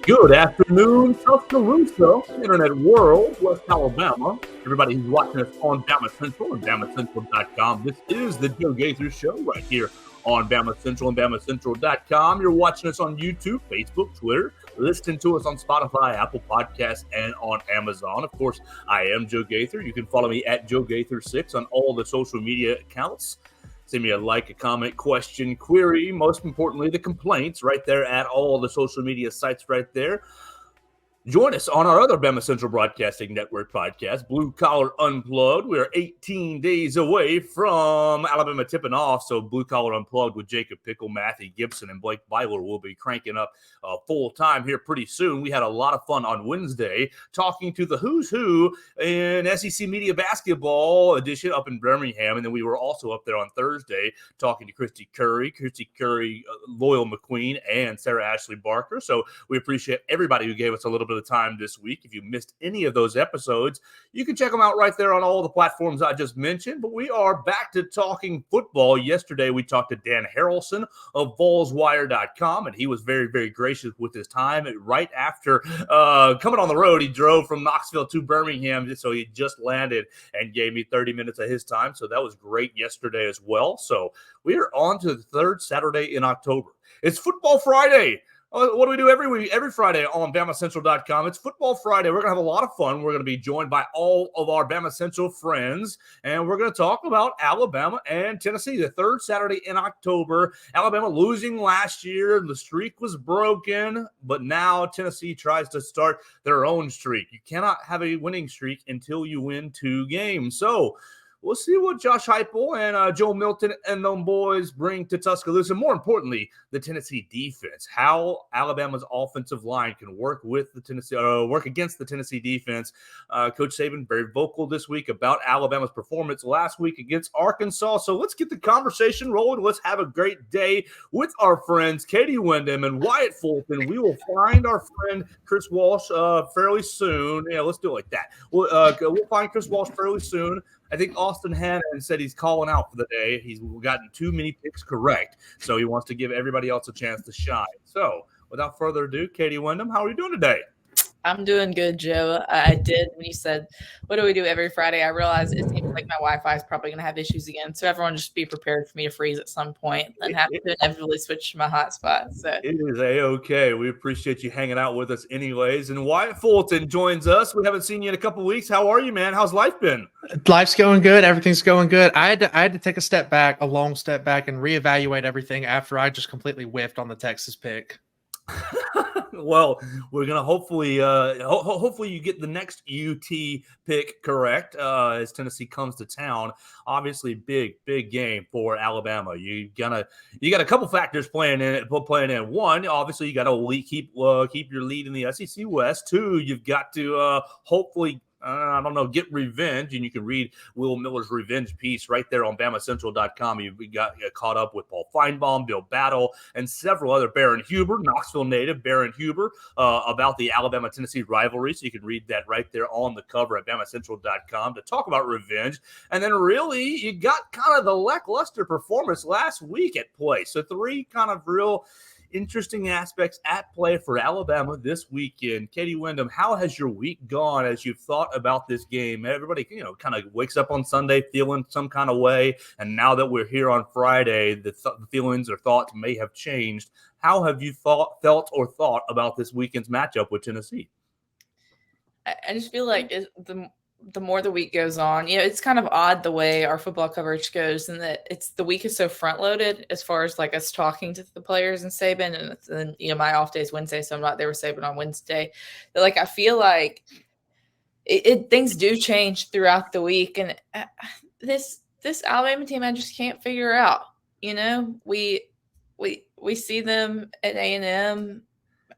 Good afternoon, Tuscaloosa, Internet World, West Alabama. Everybody who's watching us on BamaCentral and BamaCentral.com. This is the Joe Gaither Show right here on BamaCentral and BamaCentral.com. You're watching us on YouTube, Facebook, Twitter, listening to us on Spotify, Apple Podcasts, and on Amazon. Of course, I am Joe Gaither. You can follow me at Joe Gaither6 on all the social media accounts. Send me a like, a comment, question, query, most importantly, the complaints right there at all the social media sites right there. Join us on our other BamaCentral Broadcasting Network podcast, Blue Collar Unplugged. We are 18 days away from Alabama tipping off, so Blue Collar Unplugged with Jacob Pickle, Matthew Gibson, and Blake Byler will be cranking up full time here pretty soon. We had a lot of fun on Wednesday talking to the who's who in SEC Media Basketball edition up in Birmingham, and then we were also up there on Thursday talking to Christy Curry, Loyal McQueen, and Sarah Ashley Barker. So we appreciate everybody who gave us a little bit of time this week. If you missed any of those episodes, you can check them out right there on all the platforms I just mentioned. But we are back to talking football. Yesterday, we talked to Dan Harrelson of VolsWire.com, and he was very, very gracious with his time. Right after coming on the road, he drove from Knoxville to Birmingham, so he just landed and gave me 30 minutes of his time. So that was great yesterday as well. So we are on to the third Saturday in October. It's Football Friday. What do we do every week, every Friday on BamaCentral.com? It's Football Friday. We're going to have a lot of fun. We're going to be joined by all of our BamaCentral friends, and we're going to talk about Alabama and Tennessee, the third Saturday in October. Alabama losing last year. The streak was broken, but now Tennessee tries to start their own streak. You cannot have a winning streak until you win 2 games. So we'll see what Josh Heupel and Joe Milton and them boys bring to Tuscaloosa. More importantly, the Tennessee defense. How Alabama's offensive line can work against the Tennessee defense. Coach Saban very vocal this week about Alabama's performance last week against Arkansas. So let's get the conversation rolling. Let's have a great day with our friends Katie Windham and Wyatt Fulton. We will find our friend Chris Walsh fairly soon. Yeah, let's do it like that. We'll find Chris Walsh fairly soon. I think Austin Hannon said he's calling out for the day. He's gotten too many picks correct, so he wants to give everybody else a chance to shine. So without further ado, Katie Windham, how are you doing today? I'm doing good, Joe. I did, when you said, what do we do every Friday? I realized it seems like my Wi-Fi is probably going to have issues again. So everyone just be prepared for me to freeze at some point and have to inevitably switch to my hotspot. So it is A-okay. We appreciate you hanging out with us anyways. And Wyatt Fulton joins us. We haven't seen you in a couple of weeks. How are you, man? How's life been? Life's going good. Everything's going good. I had to take a long step back and reevaluate everything after I just completely whiffed on the Texas pick. Well, we're gonna hopefully you get the next UT pick correct as Tennessee comes to town. Obviously, big game for Alabama. You got a couple factors playing in. One, obviously, you got to keep your lead in the SEC West. 2, you've got to hopefully, get revenge. And you can read Will Miller's revenge piece right there on BamaCentral.com. You got caught up with Paul Feinbaum, Bill Battle, and several other Baron Huber, Knoxville native Baron Huber, about the Alabama-Tennessee rivalry. So you can read that right there on the cover at BamaCentral.com to talk about revenge. And then really, you got kind of the lackluster performance last week at play. So 3 kind of real interesting aspects at play for Alabama this weekend. Katie Windham, how has your week gone as you've thought about this game? Everybody, kind of wakes up on Sunday feeling some kind of way, and now that we're here on Friday, the feelings or thoughts may have changed. How have you felt about this weekend's matchup with Tennessee? I just feel like the more the week goes on, it's kind of odd the way our football coverage goes, and that the week is so front loaded as far as like us talking to the players and Saban, and then my off day is Wednesday, so I'm not there with Saban on Wednesday. But like I feel like things do change throughout the week, and this Alabama team I just can't figure out. We see them at A&M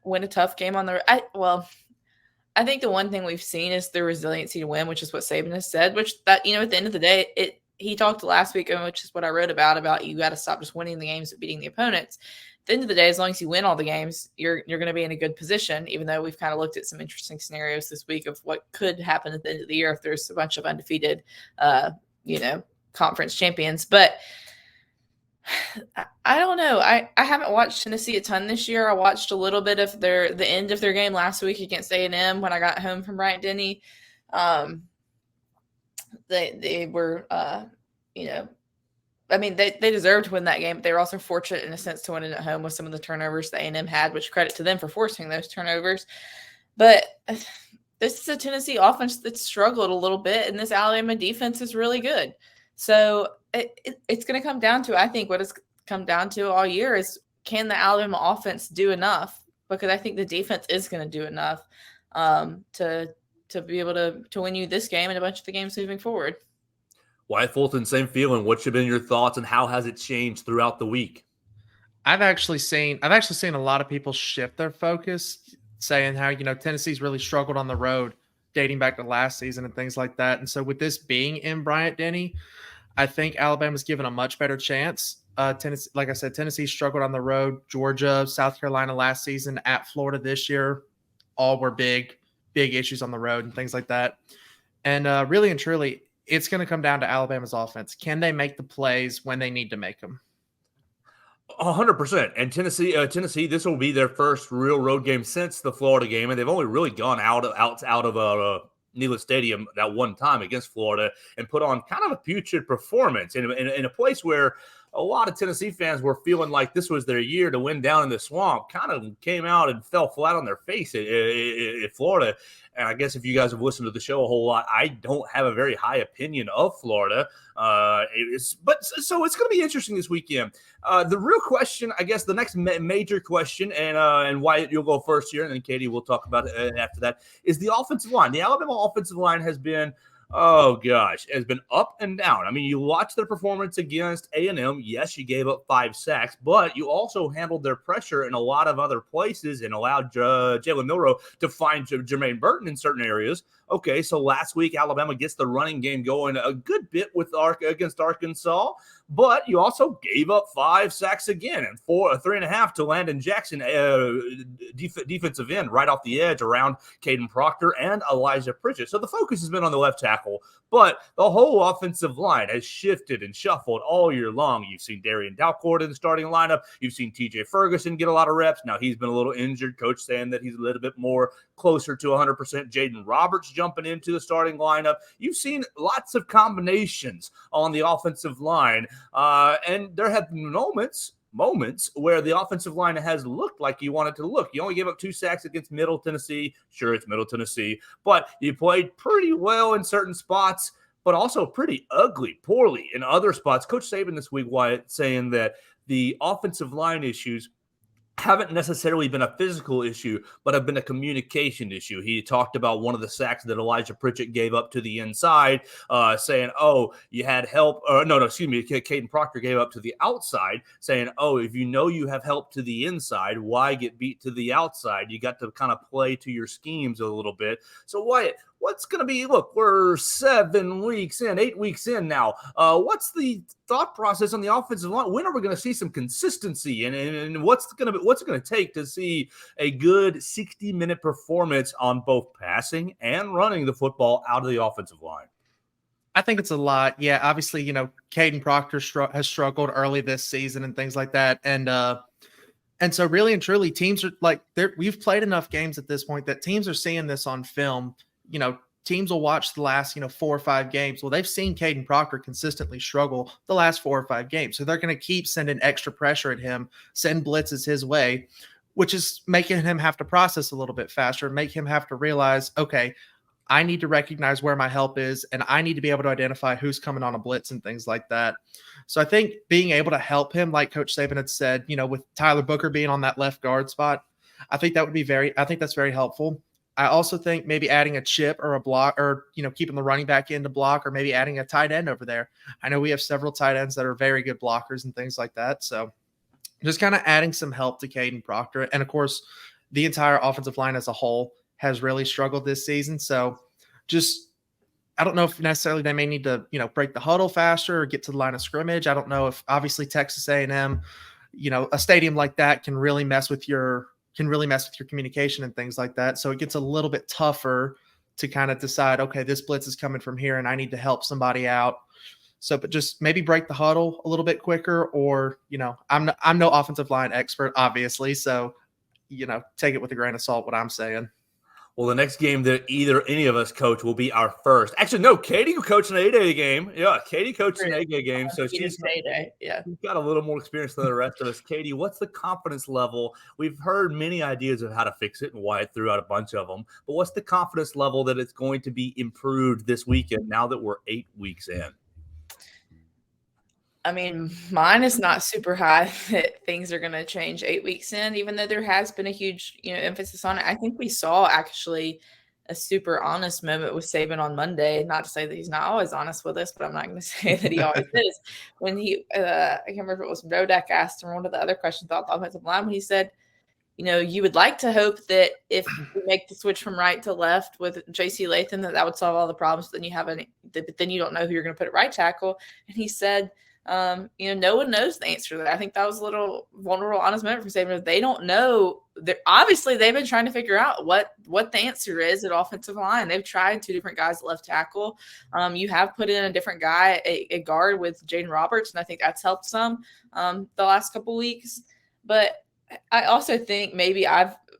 win a tough game on the I think the one thing we've seen is the resiliency to win, which is what Saban has said, which that, at the end of the day, he talked last week, which is what I wrote about you got to stop just winning the games but beating the opponents. At the end of the day, as long as you win all the games, you're going to be in a good position, even though we've kind of looked at some interesting scenarios this week of what could happen at the end of the year if there's a bunch of undefeated, conference champions. But I don't know. I haven't watched Tennessee a ton this year. I watched a little bit of the end of their game last week against A&M when I got home from Bryant-Denny. They were, I mean, they deserved to win that game, but they were also fortunate in a sense to win it at home with some of the turnovers that A&M had, which credit to them for forcing those turnovers. But this is a Tennessee offense that struggled a little bit, and this Alabama defense is really good. So it's going to come down to, I think, what it's come down to all year is, can the Alabama offense do enough? Because I think the defense is going to do enough to be able to win you this game and a bunch of the games moving forward. Wyatt, Fulton, same feeling. What have been your thoughts, and how has it changed throughout the week? I've actually seen a lot of people shift their focus, saying how, Tennessee's really struggled on the road dating back to last season and things like that. And so with this being in Bryant-Denny, I think Alabama's given a much better chance. Tennessee, like I said, Tennessee struggled on the road. Georgia, South Carolina last season, at Florida this year, all were big issues on the road and things like that. And really and truly, it's going to come down to Alabama's offense. Can they make the plays when they need to make them? 100%. And Tennessee, this will be their first real road game since the Florida game, and they've only really gone out of Neyland Stadium that one time against Florida and put on kind of a putrid performance in a place where a lot of Tennessee fans were feeling like this was their year to win down in the swamp. Kind of came out and fell flat on their face at Florida. And I guess if you guys have listened to the show a whole lot, I don't have a very high opinion of Florida. So it's going to be interesting this weekend. The real question, I guess, the next major question, and Wyatt, you'll go first here, and then Katie will talk about it after that, is the offensive line. The Alabama offensive line has been, has been up and down. I mean, you watch their performance against A&M. Yes, you gave up 5 sacks, but you also handled their pressure in a lot of other places and allowed Jalen Milroe to find Jermaine Burton in certain areas. Okay, so last week, Alabama gets the running game going a good bit against Arkansas, but you also gave up 5 sacks again and 3.5 to Landon Jackson, defensive end, right off the edge around Caden Proctor and Elijah Pritchett. So the focus has been on the left tackle, but the whole offensive line has shifted and shuffled all year long. You've seen Darian Dalcourt in the starting lineup. You've seen TJ Ferguson get a lot of reps. Now he's been a little injured. Coach saying that he's a little bit more closer to 100%. Jaden Roberts jumping into the starting lineup. You've seen lots of combinations on the offensive line, and there have been moments where the offensive line has looked like you want it to look. You only gave up 2 sacks against Middle Tennessee. Sure, it's Middle Tennessee, but you played pretty well in certain spots, but also pretty poorly in other spots. Coach Saban this week, Wyatt, saying that the offensive line issues haven't necessarily been a physical issue, but have been a communication issue. He talked about one of the sacks that Elijah Pritchett gave up to the inside, saying, you had help. Caden Proctor gave up to the outside, saying, if you know you have help to the inside, why get beat to the outside? You got to kind of play to your schemes a little bit. So Wyatt, what's going to be, look, we're 8 weeks in now. What's the thought process on the offensive line? When are we going to see some consistency, and what's it going to take to see a good 60-minute performance on both passing and running the football out of the offensive line? I think it's a lot. Yeah, obviously, Caden Proctor has struggled early this season and things like that. And so really and truly, teams are like, we've played enough games at this point that teams are seeing this on film. Teams will watch the last, 4 or 5 games. Well, they've seen Caden Proctor consistently struggle the last 4 or 5 games. So they're going to keep sending extra pressure at him, send blitzes his way, which is making him have to process a little bit faster, make him have to realize, okay, I need to recognize where my help is, and I need to be able to identify who's coming on a blitz and things like that. So I think being able to help him, like Coach Saban had said, with Tyler Booker being on that left guard spot, I think that's very helpful. I also think maybe adding a chip or a block, or, keeping the running back in to block, or maybe adding a tight end over there. I know we have several tight ends that are very good blockers and things like that. So just kind of adding some help to Caden Proctor. And of course, the entire offensive line as a whole has really struggled this season. So I don't know if necessarily they may need to, break the huddle faster or get to the line of scrimmage. I don't know if obviously Texas A&M, a stadium like that can really mess with your communication and things like that. So it gets a little bit tougher to kind of decide, okay, this blitz is coming from here and I need to help somebody out. So, but just maybe break the huddle a little bit quicker, or, I'm no offensive line expert, obviously. So, take it with a grain of salt, what I'm saying. Well, the next game that any of us coach will be our first. Actually, no, Katie coached an A-Day game. Yeah, Katie coached an A-Day game. So she's got a little more experience than the rest of us. Katie, what's the confidence level? We've heard many ideas of how to fix it, and Wyatt threw out a bunch of them. But what's the confidence level that it's going to be improved this weekend now that we're 8 weeks in? I mean, mine is not super high that things are going to change 8 weeks in, even though there has been a huge, emphasis on it. I think we saw actually a super honest moment with Saban on Monday. Not to say that he's not always honest with us, but I'm not going to say that he always is. When he, I can't remember if it was Rodak asked him one of the other questions about the offensive line, when he said, you would like to hope that if we make the switch from right to left with J.C. Latham, that would solve all the problems. Then but then you don't know who you're going to put at right tackle. And he said, no one knows the answer to that. I think that was a little vulnerable, honest moment for Saban. They don't know. Obviously, they've been trying to figure out what the answer is at offensive line. They've tried 2 different guys at left tackle. You have put in a different guy, a guard with Jaden Roberts, and I think that's helped some the last couple weeks. But I also think maybe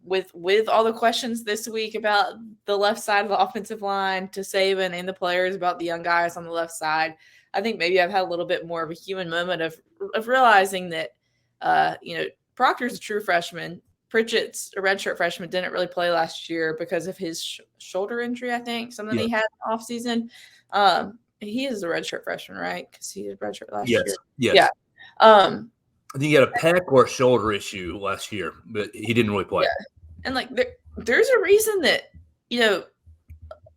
with all the questions this week about the left side of the offensive line to Saban and the players about the young guys on the left side, I think maybe I've had a little bit more of a human moment of realizing that, Proctor's a true freshman. Pritchett's a redshirt freshman, didn't really play last year because of his shoulder injury, I think, something he had in the offseason. He is a redshirt freshman, right? Because he did redshirt last year. Yes. Yeah. I think he had a pec or a shoulder issue last year, but he didn't really play. Yeah. And, there's a reason that,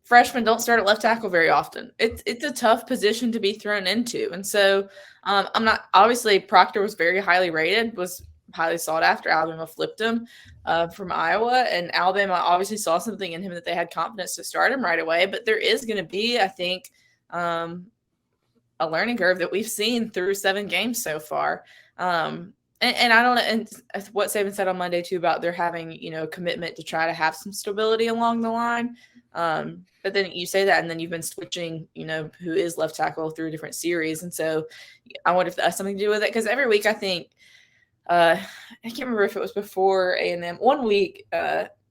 freshmen don't start at left tackle very often. It's a tough position to be thrown into. And so obviously Proctor was very highly rated, was highly sought after. Alabama flipped him from Iowa, and Alabama obviously saw something in him that they had confidence to start him right away. But there is going to be, I think, a learning curve that we've seen through 7 games so far. And I don't know, and what Saban said on Monday too about there having, a commitment to try to have some stability along the line. But then you say that, and then you've been switching, who is left tackle through different series. And so I wonder if that has something to do with it. Because every week I think, I can't remember if it was before A&M. One week,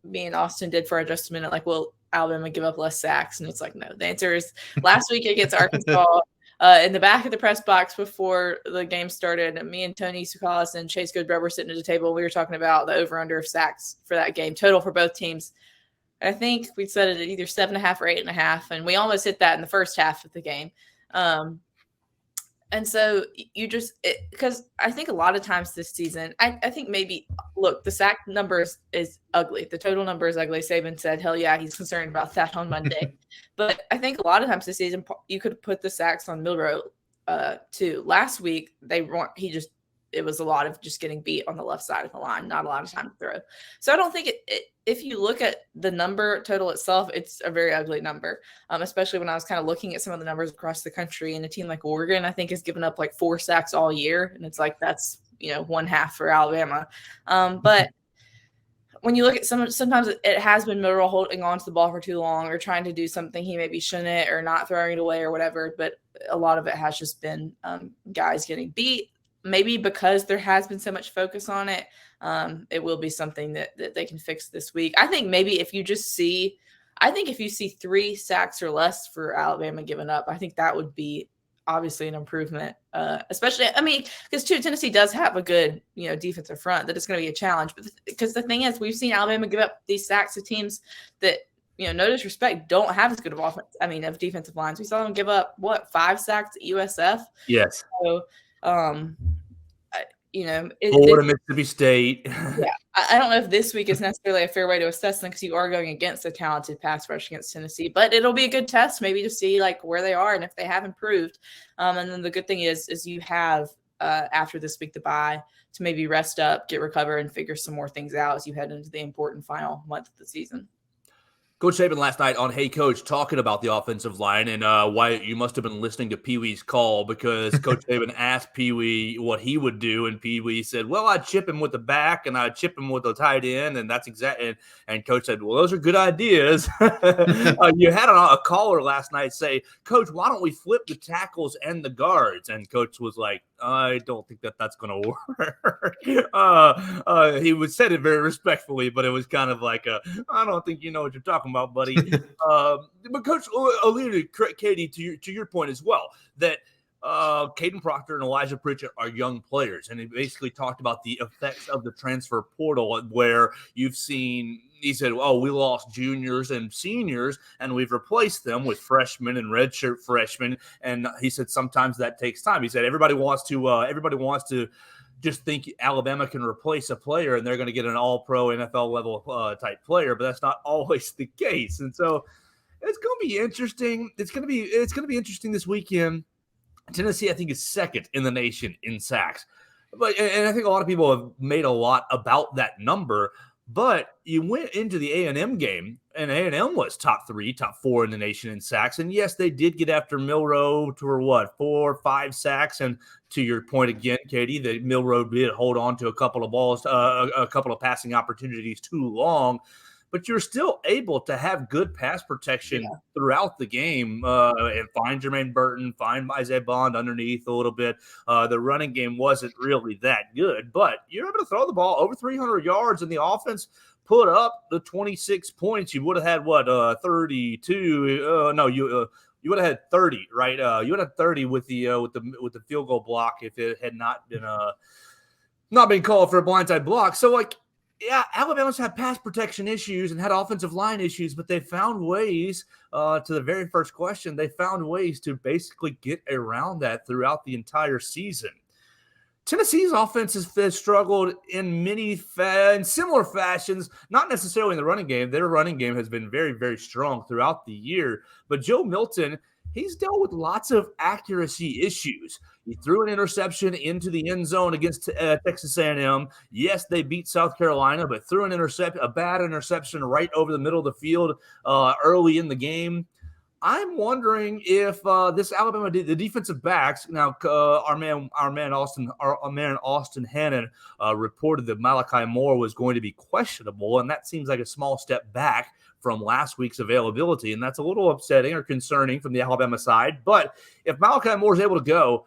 me and Austin did for our Just a Minute, will Alabama give up less sacks? And it's no. The answer is last week against Arkansas. In the back of the press box before the game started, me and Tony Sukalis and Chase Goodbread were sitting at a table. We were talking about the over-under of sacks for that game, total for both teams. I think we said it at either 7.5 or 8.5, and we almost hit that in the first half of the game. And so you just – because I think a lot of times this season, I think maybe – look, the sack number is ugly. The total number is ugly. Saban said, hell yeah, he's concerned about that on Monday. But I think a lot of times this season, you could put the sacks on Milroe too. Last week, it was a lot of just getting beat on the left side of the line, not a lot of time to throw. So I don't think if you look at the number total itself, it's a very ugly number, especially when I was kind of looking at some of the numbers across the country. And a team like Oregon, I think, has given up 4 sacks all year. And it's that's, 1/2 for Alabama. But when you look at sometimes it has been Milroe holding on to the ball for too long or trying to do something he maybe shouldn't or not throwing it away or whatever. But a lot of it has just been guys getting beat. Maybe because there has been so much focus on it, it will be something that they can fix this week. I think maybe if you see 3 sacks or less for Alabama giving up, I think that would be obviously an improvement. Especially, because Tennessee does have a good, defensive front that it's going to be a challenge. But because the thing is, we've seen Alabama give up these sacks to teams that, no disrespect, don't have as good of defensive lines. We saw them give up 5 sacks at USF. Yes. So, Florida, Mississippi State. Yeah, I don't know if this week is necessarily a fair way to assess them because you are going against a talented pass rush against Tennessee, but it'll be a good test maybe to see where they are and if they have improved. And then the good thing is you have after this week the bye to maybe rest up, get recovered, and figure some more things out as you head into the important final month of the season. Coach Saban last night on Hey Coach talking about the offensive line, and Wyatt, you must have been listening to Pee Wee's call because Coach Saban asked Pee Wee what he would do, and Pee Wee said, "Well, I'd chip him with the back, and I'd chip him with the tight end, and that's exactly." And Coach said, "Well, those are good ideas." You had a caller last night say, "Coach, why don't we flip the tackles and the guards?" And Coach was like, "I don't think that's going to work." He said it very respectfully, but it was kind of like, "I don't think you know what you're talking about, buddy." But Coach alluded, Katie, to your point as well, that Caden Proctor and Elijah Pritchett are young players, and he basically talked about the effects of the transfer portal, where you've seen. He said, "Oh, we lost juniors and seniors, and we've replaced them with freshmen and redshirt freshmen." And he said sometimes that takes time. He said everybody wants to just think Alabama can replace a player and they're going to get an all-pro NFL level type player, but that's not always the case. And so it's going to be interesting. It's going to be interesting this weekend. Tennessee, I think, is second in the nation in sacks, and I think a lot of people have made a lot about that number. But you went into the A&M game, and A&M was top 3, top 4 in the nation in sacks. And yes, they did get after Milroe for 4 or 5 sacks. And to your point again, Katie, that Milroe did hold on to a couple of balls, a couple of passing opportunities too long. But you're still able to have good pass protection throughout the game and find Jermaine Burton, find Isaiah Bond underneath a little bit. The running game wasn't really that good, but you're able to throw the ball over 300 yards, and the offense put up the 26 points. You would have had 32? No, you would have had 30, right? You would have 30 with the field goal block if it had not been called for a blindside block. So yeah, Alabama's had pass protection issues and had offensive line issues, but they found ways, to the very first question, they found ways to basically get around that throughout the entire season. Tennessee's offense has struggled in similar fashions, not necessarily in the running game. Their running game has been very, very strong throughout the year. But Joe Milton, he's dealt with lots of accuracy issues. He threw an interception into the end zone against Texas A&M. Yes, they beat South Carolina, but threw a bad interception right over the middle of the field early in the game. I'm wondering if this Alabama, the defensive backs. Now, our man Austin Hannon reported that Malachi Moore was going to be questionable, and that seems like a small step back from last week's availability, and that's a little upsetting or concerning from the Alabama side. But if Malachi Moore is able to go,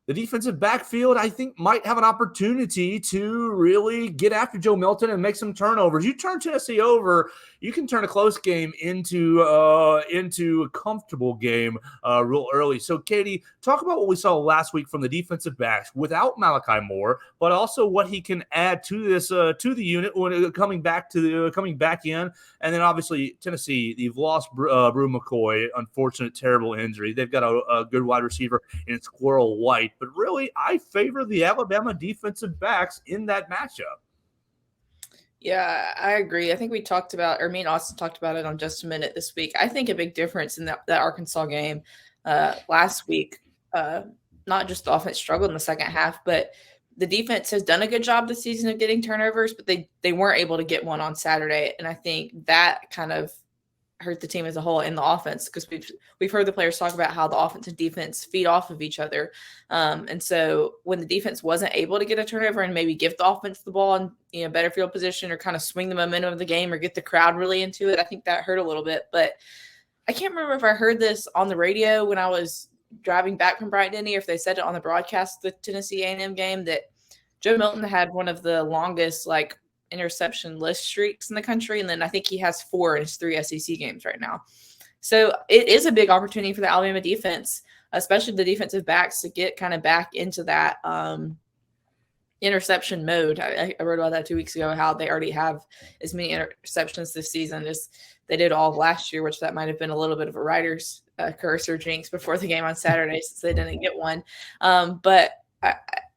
the defensive backfield, I think, might have an opportunity to really get after Joe Milton and make some turnovers. You turn Tennessee over, you can turn a close game into a comfortable game real early. So, Katie, talk about what we saw last week from the defensive backs without Malachi Moore, but also what he can add to this to the unit when coming back in. And then, obviously, Tennessee, they've lost Brew McCoy, unfortunate, terrible injury. They've got a good wide receiver in Squirrel White. But really, I favor the Alabama defensive backs in that matchup. Yeah, I agree. I think me and Austin talked about it on Just a Minute this week. I think a big difference in that Arkansas game last week, not just the offense struggled in the second half, but the defense has done a good job this season of getting turnovers, but they weren't able to get one on Saturday. And I think that kind of hurt the team as a whole in the offense, because we've heard the players talk about how the offense and defense feed off of each other. And so when the defense wasn't able to get a turnover and maybe give the offense the ball in better field position or kind of swing the momentum of the game or get the crowd really into it, I think that hurt a little bit. But I can't remember if I heard this on the radio when I was driving back from Bryant-Denny, or if they said it on the broadcast of the Tennessee A&M game, that Joe Milton had one of the longest interception list streaks in the country, and then I think he has 4 in his 3 SEC games right now. So it is a big opportunity for the Alabama defense, especially the defensive backs, to get kind of back into that interception mode. I wrote about that 2 weeks ago, how they already have as many interceptions this season as they did all of last year, which that might have been a little bit of a writer's curse or jinx before the game on Saturday, since they didn't get one. But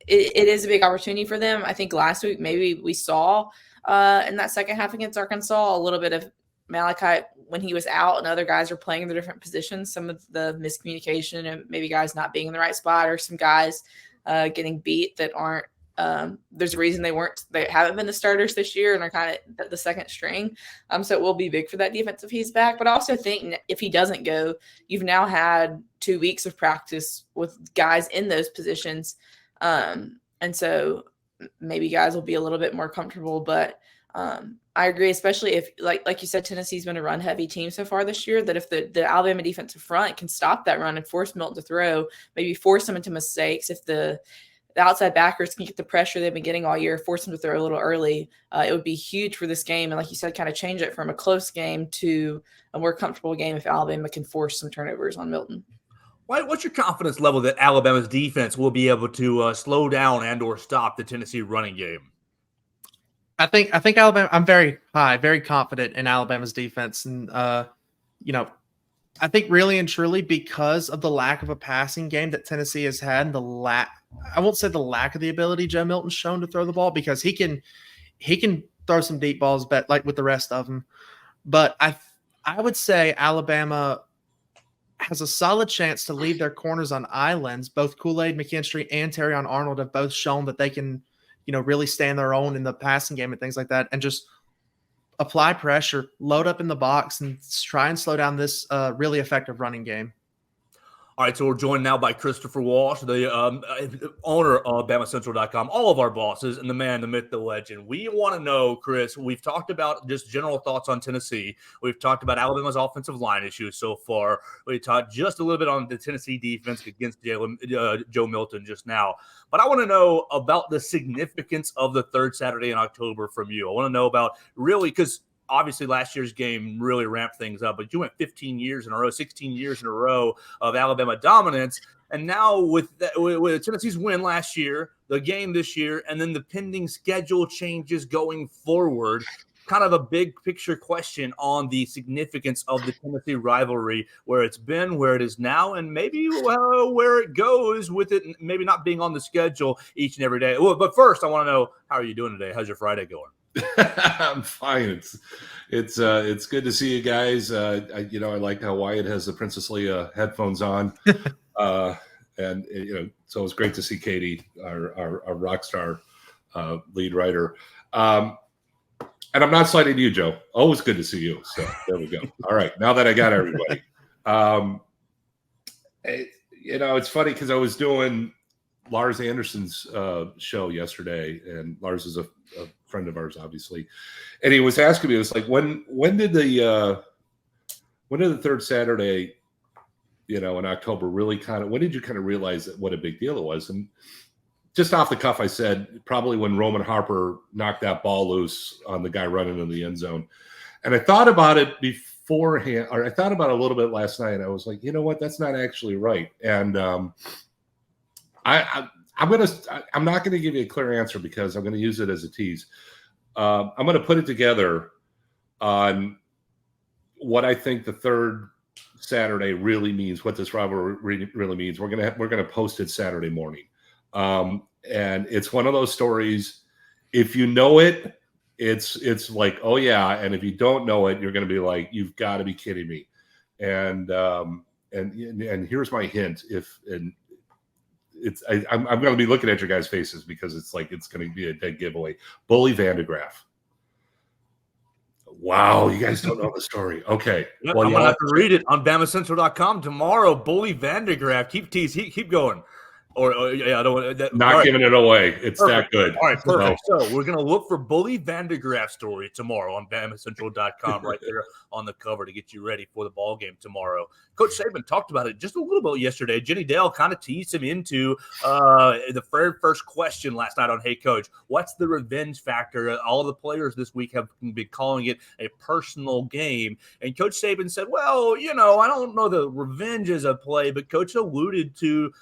it is a big opportunity for them. I think last week maybe we saw in that second half against Arkansas a little bit of Malachi when he was out and other guys were playing in the different positions, some of the miscommunication and maybe guys not being in the right spot, or some guys getting beat that aren't There's a reason they haven't been the starters this year and are kind of the second string. So it will be big for that defense if he's back. But I also think if he doesn't go, you've now had 2 weeks of practice with guys in those positions. And so maybe guys will be a little bit more comfortable. But I agree, especially if, like you said, Tennessee's been a run-heavy team so far this year, that if the Alabama defensive front can stop that run and force Milton to throw, maybe force them into mistakes, if the outside backers can get the pressure they've been getting all year, force them to throw a little early, it would be huge for this game. And like you said, kind of change it from a close game to a more comfortable game if Alabama can force some turnovers on Milton. What's your confidence level that Alabama's defense will be able to slow down and or stop the Tennessee running game? I think Alabama. I'm very confident in Alabama's defense, and I think really and truly because of the lack of a passing game that Tennessee has had, I won't say the lack of the ability Joe Milton's shown to throw the ball, because he can throw some deep balls, but like with the rest of them. But I would say Alabama has a solid chance to leave their corners on islands. Both Kool-Aid McKinstry and Terrion Arnold have both shown that they can, really stand their own in the passing game and things like that, and just apply pressure, load up in the box, and try and slow down this really effective running game. All right, so we're joined now by Christopher Walsh, the owner of BamaCentral.com, all of our bosses, and the man, the myth, the legend. We want to know, Chris, we've talked about just general thoughts on Tennessee. We've talked about Alabama's offensive line issues so far. We talked just a little bit on the Tennessee defense against Joe Milton just now. But I want to know about the significance of the third Saturday in October from you. I want to know about really, because obviously last year's game really ramped things up, but you went 16 years in a row of Alabama dominance. And now with Tennessee's win last year, the game this year, and then the pending schedule changes going forward, kind of a big picture question on the significance of the Tennessee rivalry, where it's been, where it is now, and maybe where it goes with it, maybe not being on the schedule each and every day. Well, but first, I want to know, how are you doing today? How's your Friday going? I'm fine. It's good to see you guys. I like how Wyatt has the Princess Leia headphones on, and so it's great to see Katie, our rock star lead writer. And I'm not slighting you, Joe. Always good to see you. So there we go. All right, now that I got everybody, it's funny because I was doing Lars Anderson's show yesterday, and Lars is a friend of ours, obviously, and he was asking me, it was like, when did the third Saturday, in October really when did you kind of realize what a big deal it was? And just off the cuff, I said probably when Roman Harper knocked that ball loose on the guy running in the end zone. And I thought about it beforehand, or I thought about it a little bit last night. I was like, you know what, that's not actually right. And I'm not going to give you a clear answer because I'm going to use it as a tease. I'm going to put it together on what I think the third Saturday really means, what this rivalry really means. We're going to post it Saturday morning, and it's one of those stories. If you know it, it's like, oh yeah, and if you don't know it, you're going to be like, you've got to be kidding me. And here's my hint. I'm going to be looking at your guys' faces because it's like it's going to be a dead giveaway. Bully Vandegraff. Wow, you guys don't know the story. Okay. Yep, well, I'm going to have to read it on BamaCentral.com tomorrow. Bully Vandegraff. Keep going. I don't want that. Not giving it away. It's perfect. That good. All right, perfect. So we're going to look for Bully Vandegraff story tomorrow on BamaCentral.com right there on the cover to get you ready for the ball game tomorrow. Coach Saban talked about it just a little bit yesterday. Jenny Dale kind of teased him into the very first question last night on Hey Coach, what's the revenge factor? All of the players this week have been calling it a personal game. And Coach Saban said, well, I don't know the revenge is a play, but Coach alluded to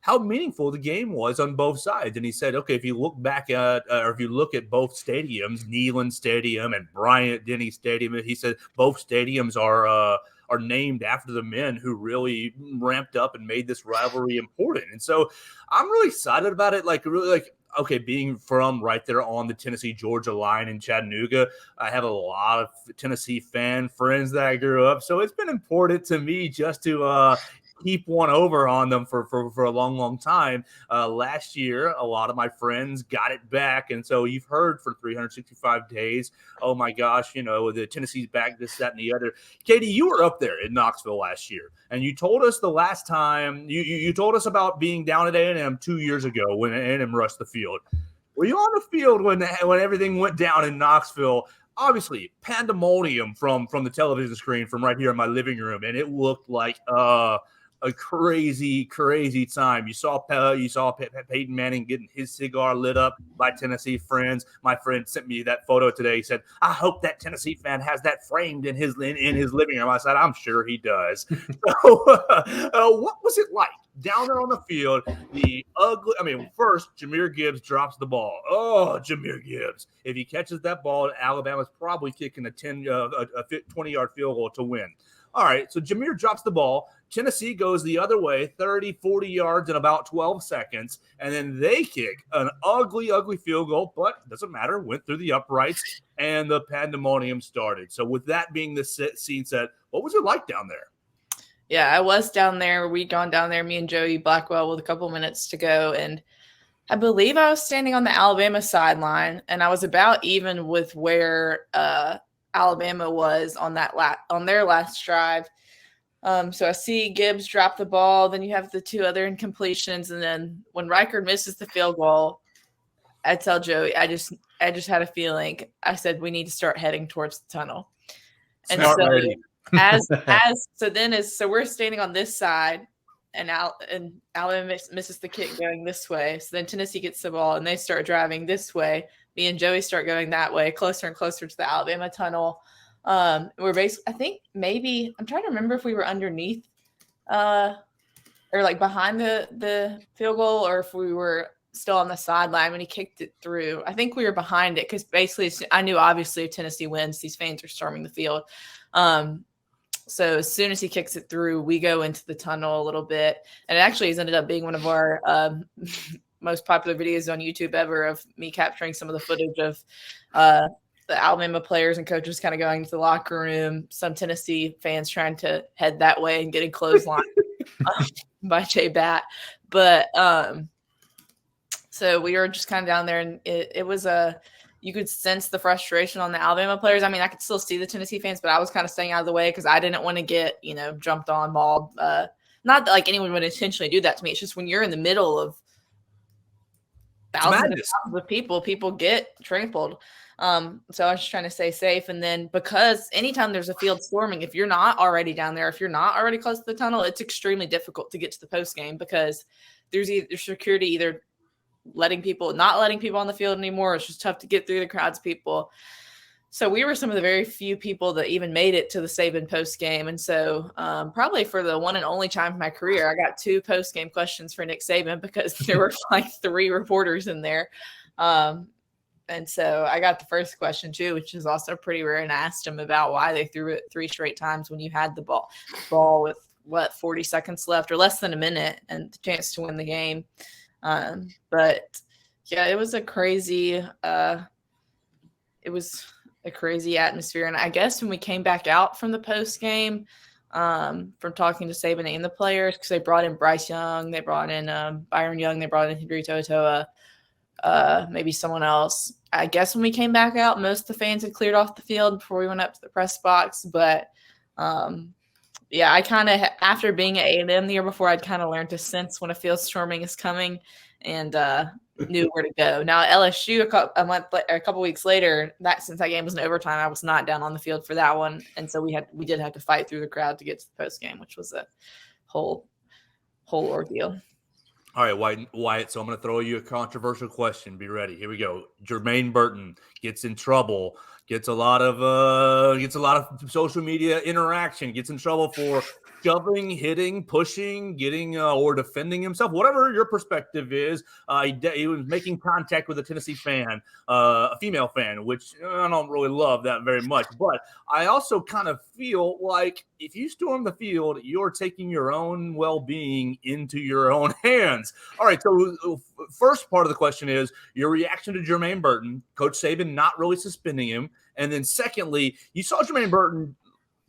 how meaningful the game was on both sides. And he said, okay, if you look back at, or if you look at both stadiums, Neyland Stadium and Bryant-Denny Stadium, he said both stadiums are named after the men who really ramped up and made this rivalry important. And so I'm really excited about it. Okay, being from right there on the Tennessee-Georgia line in Chattanooga, I have a lot of Tennessee fan friends that I grew up. So it's been important to me just to keep one over on them for a long, long time. Last year, a lot of my friends got it back. And so you've heard for 365 days, oh my gosh, the Tennessee's back, this, that, and the other. Katie, you were up there in Knoxville last year, and you told us the last time you told us about being down at A&M 2 years ago when A&M rushed the field. Were you on the field when everything went down in Knoxville? Obviously, pandemonium from the television screen from right here in my living room, and it looked like a crazy, crazy time. You saw Peyton Manning getting his cigar lit up by Tennessee friends. My friend sent me that photo today. He said, "I hope that Tennessee fan has that framed in his living room." I said, "I'm sure he does." So, what was it like down there on the field? First, Jahmyr Gibbs drops the ball. Oh, Jahmyr Gibbs! If he catches that ball, Alabama's probably kicking a 20-yard field goal to win. All right, so Jahmyr drops the ball. Tennessee goes the other way, 30, 40 yards in about 12 seconds, and then they kick an ugly, ugly field goal, but it doesn't matter, went through the uprights, and the pandemonium started. So with that being the scene set, what was it like down there? Yeah, I was down there. We'd gone down there, me and Joey Blackwell, with a couple minutes to go, and I believe I was standing on the Alabama sideline, and I was about even with where Alabama was on their last drive. So I see Gibbs drop the ball. Then you have the two other incompletions, and then when Reichard misses the field goal, I tell Joey, I just had a feeling. I said we need to start heading towards the tunnel. And so we're standing on this side, and Alabama misses the kick going this way. So then Tennessee gets the ball, and they start driving this way. Me and Joey start going that way, closer and closer to the Alabama tunnel. We're basically, I think maybe, I'm trying to remember if we were underneath or like behind the field goal, or if we were still on the sideline when he kicked it through. I think we were behind it because basically I knew obviously if Tennessee wins, these fans are storming the field. So as soon as he kicks it through, we go into the tunnel a little bit. And it actually has ended up being one of our most popular videos on YouTube ever, of me capturing some of the footage of the Alabama players and coaches kind of going to the locker room, some Tennessee fans trying to head that way and getting clotheslined by Jay Batt. But so we were just kind of down there, and it was you could sense the frustration on the Alabama players. I mean, I could still see the Tennessee fans, but I was kind of staying out of the way because I didn't want to get, jumped on, mauled. Not that like anyone would intentionally do that to me. It's just when you're in the middle of thousands of people get trampled. So I was just trying to stay safe. And then because anytime there's a field storming, if you're not already down there, if you're not already close to the tunnel, it's extremely difficult to get to the post game because there's either security either not letting people on the field anymore. It's just tough to get through the crowds of people. So we were some of the very few people that even made it to the Saban post game. And so probably for the one and only time in my career, I got 2 post game questions for Nick Saban because there were like 3 reporters in there. And so I got the first question too, which is also pretty rare. And I asked him about why they threw it 3 straight times when you had the ball with 40 seconds left or less than a minute and the chance to win the game. But yeah, it was a crazy atmosphere. And I guess when we came back out from the post game, from talking to Saban and the players, because they brought in Bryce Young, they brought in Byron Young, they brought in Henry To'oTo'o, maybe someone else. I guess when we came back out, most of the fans had cleared off the field before we went up to the press box. But yeah, I kind of, after being at A&M the year before, I'd kind of learned to sense when a field storming is coming and knew where to go. Now, LSU, a couple weeks later, since that game was in overtime, I was not down on the field for that one. And so we did have to fight through the crowd to get to the post game, which was a whole ordeal. All right, Wyatt, so I'm going to throw you a controversial question. Be ready. Here we go. Jermaine Burton gets in trouble, gets a lot of social media interaction, gets in trouble for shoving, hitting, pushing, getting or defending himself, whatever your perspective is. He was making contact with a Tennessee fan, a female fan, which I don't really love that very much. But I also kind of feel like if you storm the field, you're taking your own well-being into your own hands. All right, so first part of the question is your reaction to Jermaine Burton, Coach Saban not really suspending him. And then secondly, you saw Jermaine Burton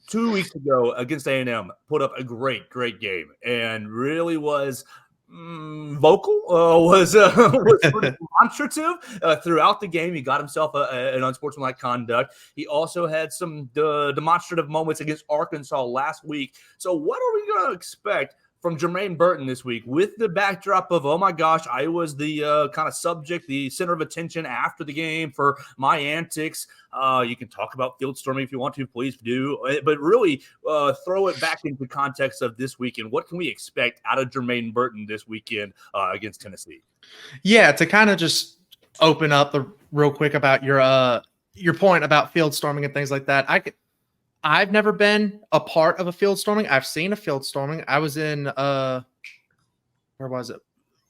2 weeks ago against A&M, put up a great game, and really was vocal, was pretty demonstrative throughout the game. He got himself an unsportsmanlike conduct. He also had some demonstrative moments against Arkansas last week. So what are we going to expect from Jermaine Burton this week with the backdrop of, oh my gosh, I was the kind of subject, the center of attention after the game for my antics. You can talk about field storming if you want to, please do. But really throw it back into context of this weekend. What can we expect out of Jermaine Burton this weekend against Tennessee? Yeah, to kind of just open up real quick about your point about field storming and things like that. I've never been a part of a field storming. I've seen a field storming. I was in where was it?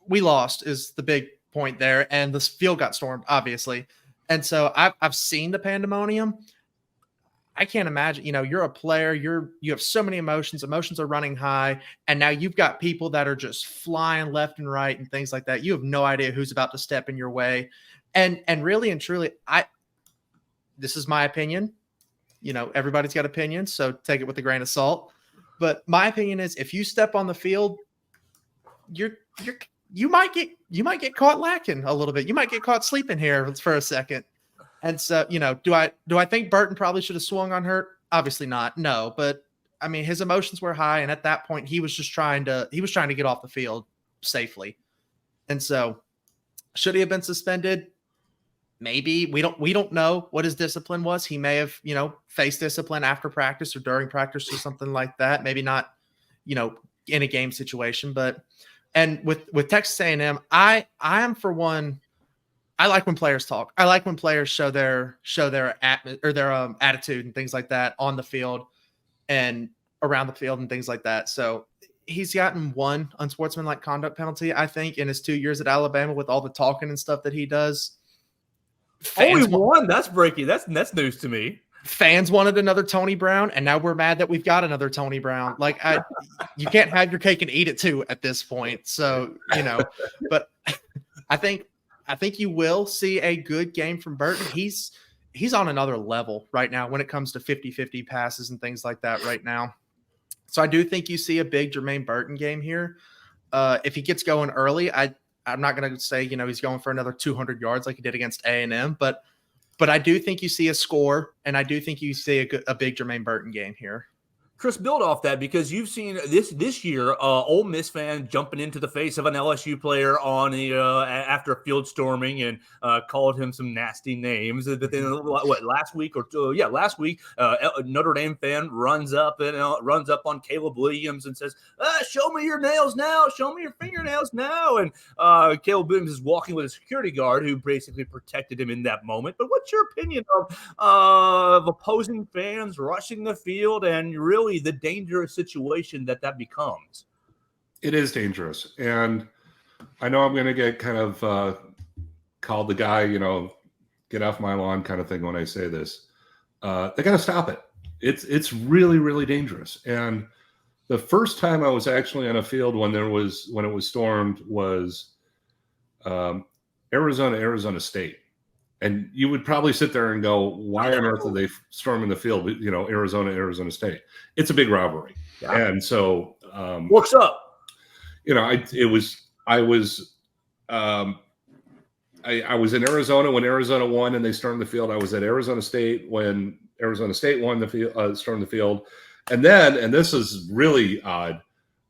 We lost is the big point there, and this field got stormed, obviously. And so I've seen the pandemonium. I can't imagine, you're a player, you have so many emotions are running high, and now you've got people that are just flying left and right and things like that. You have no idea who's about to step in your way. And really and truly, this is my opinion. Everybody's got opinions, so take it with a grain of salt. But my opinion is, if you step on the field, you might get caught lacking a little bit. You might get caught sleeping here for a second. And so, do I think Burton probably should have swung on her? Obviously not. No, but I mean, his emotions were high, and at that point, he was trying to get off the field safely. And so, should he have been suspended? Maybe. We don't know what his discipline was. He may have, faced discipline after practice or during practice or something like that. Maybe not, in a game situation. And with Texas A&M, I am for one. I like when players talk. I like when players show their attitude and things like that on the field and around the field and things like that. So he's gotten one unsportsmanlike conduct penalty, I think, in his 2 years at Alabama with all the talking and stuff that he does. Only one? That's breaking. That's news to me. Fans wanted another Tony Brown, and now we're mad that we've got another Tony Brown. Like, you can't have your cake and eat it too at this point. So, but I think you will see a good game from Burton. He's on another level right now when it comes to 50-50 passes and things like that right now. So I do think you see a big Jermaine Burton game here. If he gets going early, I'm not going to say, he's going for another 200 yards like he did against A&M, but I do think you see a score, and I do think you see a big Jermaine Burton game here. Chris, build off that, because you've seen this year, Ole Miss fan jumping into the face of an LSU player on the after field storming and called him some nasty names. But then last week Notre Dame fan runs up on Caleb Williams and says, "Show me your nails now, show me your fingernails now." And Caleb Williams is walking with a security guard who basically protected him in that moment. But what's your opinion of opposing fans rushing the field and really the dangerous situation that becomes? It is dangerous. And I know I'm going to get kind of called the guy, get off my lawn kind of thing when I say this. They got to stop it. It's really, really dangerous. And the first time I was actually on a field when it was stormed was Arizona State. And you would probably sit there and go, why on earth are they storming the field? Arizona State. It's a big rivalry. Yeah. And so what's up? I was in Arizona when Arizona won and they stormed the field. I was at Arizona State when Arizona State won the field, stormed the field. And then, and this is really odd,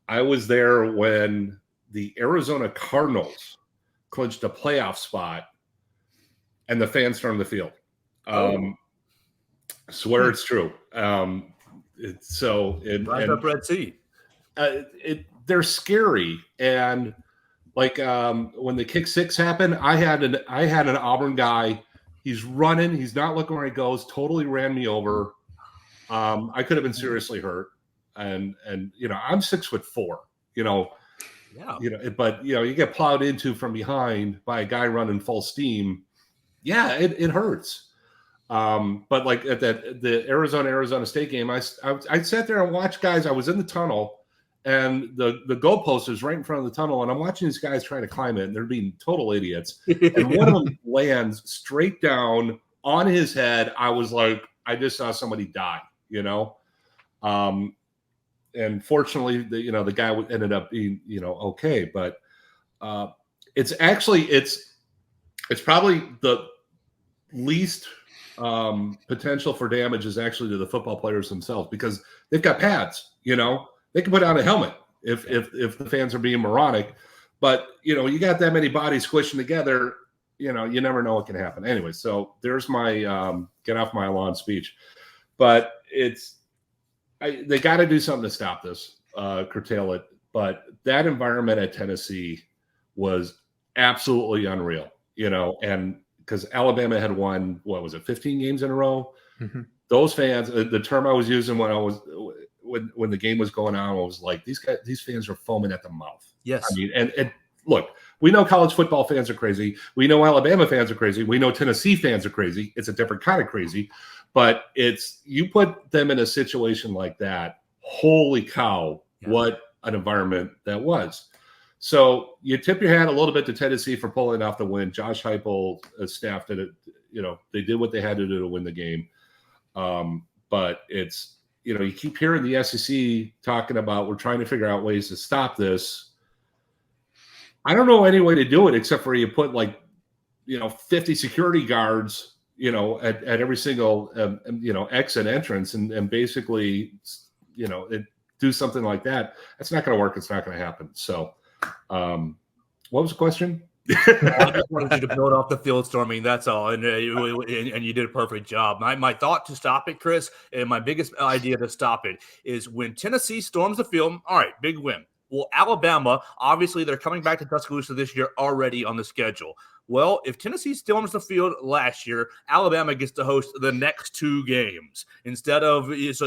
I was there when the Arizona Cardinals clinched a playoff spot and the fans stormed the field. Swear it's true. Right up Red Sea. They're scary. And like when the kick six happened, I had an Auburn guy. He's running. He's not looking where he goes. Totally ran me over. I could have been seriously hurt. And I'm 6'4". But you get plowed into from behind by a guy running full steam. Yeah, it hurts. But like at the Arizona State game, I sat there and watched guys. I was in the tunnel, and the goalpost is right in front of the tunnel, and I'm watching these guys trying to climb it, and they're being total idiots. And one of them lands straight down on his head. I was like, I just saw somebody die, And fortunately, the guy ended up being, okay. But it's probably the least potential for damage is actually to the football players themselves, because they've got pads. They can put on a helmet if the fans are being moronic. But you got that many bodies squishing together. You never know what can happen. Anyway, so there's my get off my lawn speech. But they got to do something to stop this, curtail it. But that environment at Tennessee was absolutely unreal, and because Alabama had won, 15 games in a row? Mm-hmm. Those fans, the term I was using when the game was going on, was like, these fans are foaming at the mouth. Yes. I mean, and look, we know college football fans are crazy. We know Alabama fans are crazy. We know Tennessee fans are crazy. It's a different kind of crazy. But you put them in a situation like that, holy cow, what an environment that was. So you tip your hat a little bit to Tennessee for pulling off the win. Josh Heupel, staff did it. They did what they had to do to win the game. But it's, you keep hearing the SEC talking about, we're trying to figure out ways to stop this. I don't know any way to do it except for you put 50 security guards, at every single, exit entrance and basically, do something like that. That's not going to work. It's not going to happen. So, what was the question? I just wanted you to build off the field storming. That's all, and you did a perfect job. My thought to stop it, Chris, and my biggest idea to stop it is when Tennessee storms the field. All right, big win. Well, Alabama, obviously, they're coming back to Tuscaloosa this year already on the schedule. Well, if Tennessee storms the field last year, Alabama gets to host the next 2 games instead of you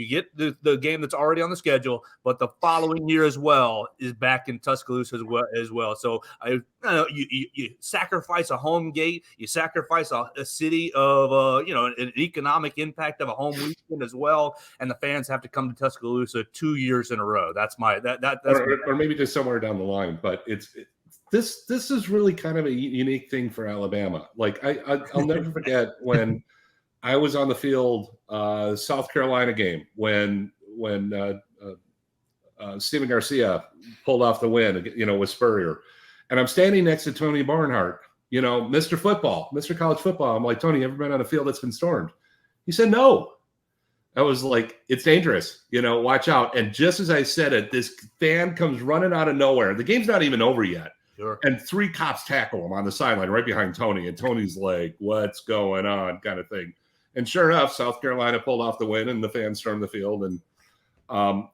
get the game that's already on the schedule, but the following year as well is back in Tuscaloosa as well. So you sacrifice a home gate, you sacrifice a city of an economic impact of a home weekend as well, and the fans have to come to Tuscaloosa 2 years in a row. That's or maybe just somewhere down the line, but This is really kind of a unique thing for Alabama. Like I'll never forget when I was on the field, South Carolina game when Stephen Garcia pulled off the win, with Spurrier, and I'm standing next to Tony Barnhart, Mr. Football, Mr. College Football. I'm like, Tony, you ever been on a field that's been stormed? He said no. I was like, it's dangerous, watch out. And just as I said it, this fan comes running out of nowhere. The game's not even over yet. Sure. And 3 cops tackle him on the sideline right behind Tony. And Tony's like, what's going on, kind of thing. And sure enough, South Carolina pulled off the win and the fans stormed the field. And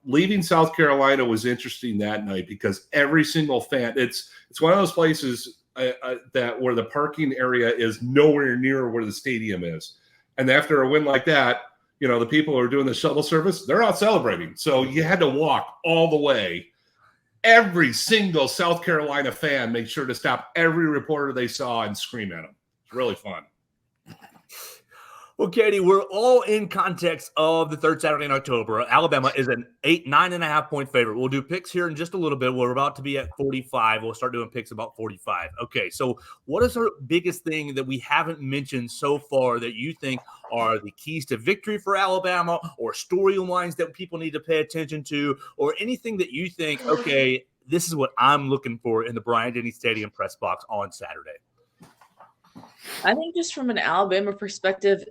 leaving South Carolina was interesting that night because every single fan, it's one of those places that where the parking area is nowhere near where the stadium is. And after a win like that, the people who are doing the shuttle service, they're out celebrating. So you had to walk all the way. Every single South Carolina fan made sure to stop every reporter they saw and scream at them. It's really fun. Well, Katie, we're all in context of the third Saturday in October. Alabama is an 9.5 point favorite. We'll do picks here in just a little bit. We're about to be at 45. We'll start doing picks about 45. Okay, so what is our biggest thing that we haven't mentioned so far that you think are the keys to victory for Alabama, or storylines that people need to pay attention to, or anything that you think, okay, this is what I'm looking for in the Bryant-Denny Stadium press box on Saturday? I think just from an Alabama perspective,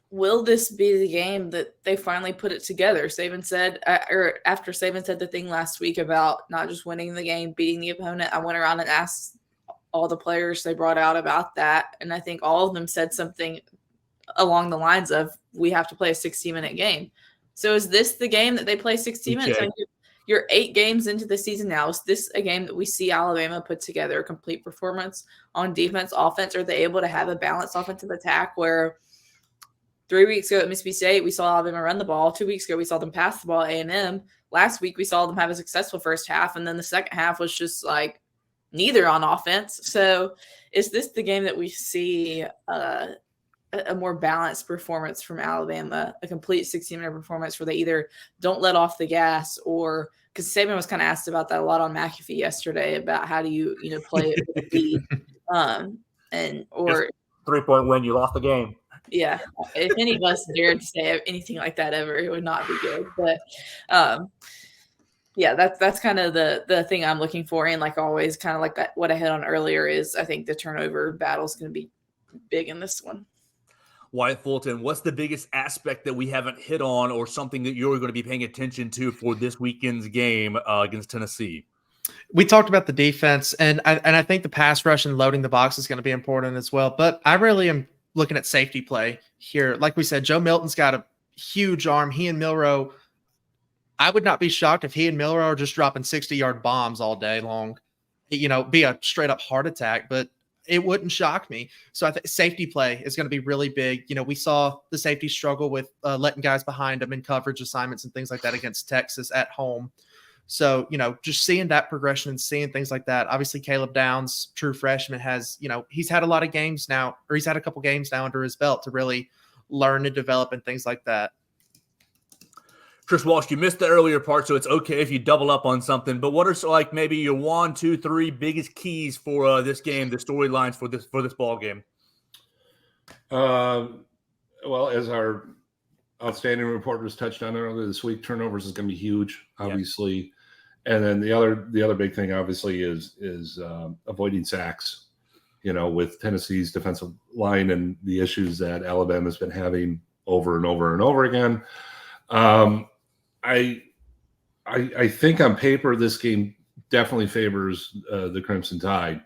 will this be the game that they finally put it together? Saban said, or after Saban said the thing last week about not just winning the game, beating the opponent, I went around and asked all the players they brought out about that. And I think all of them said something along the lines of, we have to play a 60-minute game. So is this the game that they play 60 minutes? Okay. You're 8 games into the season now. Is this a game that we see Alabama put together a complete performance on defense, offense? Are they able to have a balanced offensive attack where 3 weeks ago at Mississippi State, we saw Alabama run the ball. 2 weeks ago, we saw them pass the ball at A&M. Last week, we saw them have a successful first half, and then the second half was just like neither on offense. So is this the game that we see a more balanced performance from Alabama, a complete 60-minute performance where they either don't let off the gas, or because Saban was kind of asked about that a lot on McAfee yesterday about how do you play it with a lead, and or 3-point win, you lost the game. Yeah, if any of us dared to say anything like that ever, it would not be good. But yeah, that's kind of the thing I'm looking for. And like always, kind of like that, what I hit on earlier is I think the turnover battle is going to be big in this one. Wyatt, Fulton, what's the biggest aspect that we haven't hit on or something that you're going to be paying attention to for this weekend's game against Tennessee? We talked about the defense, and I think the pass rush and loading the box is going to be important as well. But I really am looking at safety play here. Like we said, Joe Milton's got a huge arm. He and Milroe, I would not be shocked if he and Milroe are just dropping 60-yard bombs all day long. Be a straight-up heart attack, but it wouldn't shock me. So I think safety play is going to be really big. We saw the safety struggle with letting guys behind them in coverage assignments and things like that against Texas at home. So, just seeing that progression and seeing things like that. Obviously, Caleb Downs, true freshman, has, he's had a lot of games now, or he's had a couple games now under his belt to really learn and develop and things like that. Chris Walsh, you missed the earlier part, so it's okay if you double up on something. But what are maybe your 1, 2, 3 biggest keys for this game, the storylines for this ball game? Well, as our outstanding reporters touched on earlier this week, turnovers is going to be huge, obviously. Yeah. And then the other big thing, obviously, is avoiding sacks. With Tennessee's defensive line and the issues that Alabama's been having over and over and over again. I think on paper this game definitely favors the Crimson Tide,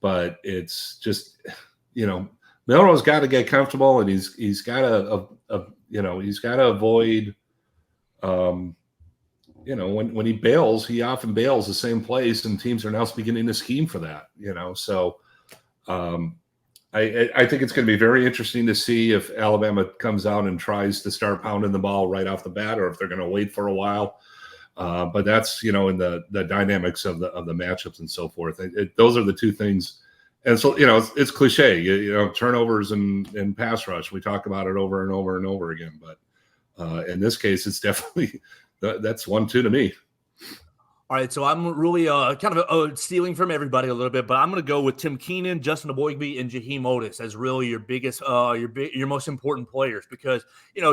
but it's just Milroe's got to get comfortable, and he's got to avoid. When he bails, he often bails the same place, and teams are now beginning to scheme for that. So I think it's going to be very interesting to see if Alabama comes out and tries to start pounding the ball right off the bat, or if they're going to wait for a while. But that's in the dynamics of the matchups and so forth. Those are the two things. And so it's cliche. Turnovers and pass rush. We talk about it over and over and over again. But in this case, it's definitely. That's 1-2 to me. All right, so I'm really kind of stealing from everybody a little bit, but I'm going to go with Tim Keenan, Justin Aboigbe, and Jaheim Otis as really your biggest, your most important players, because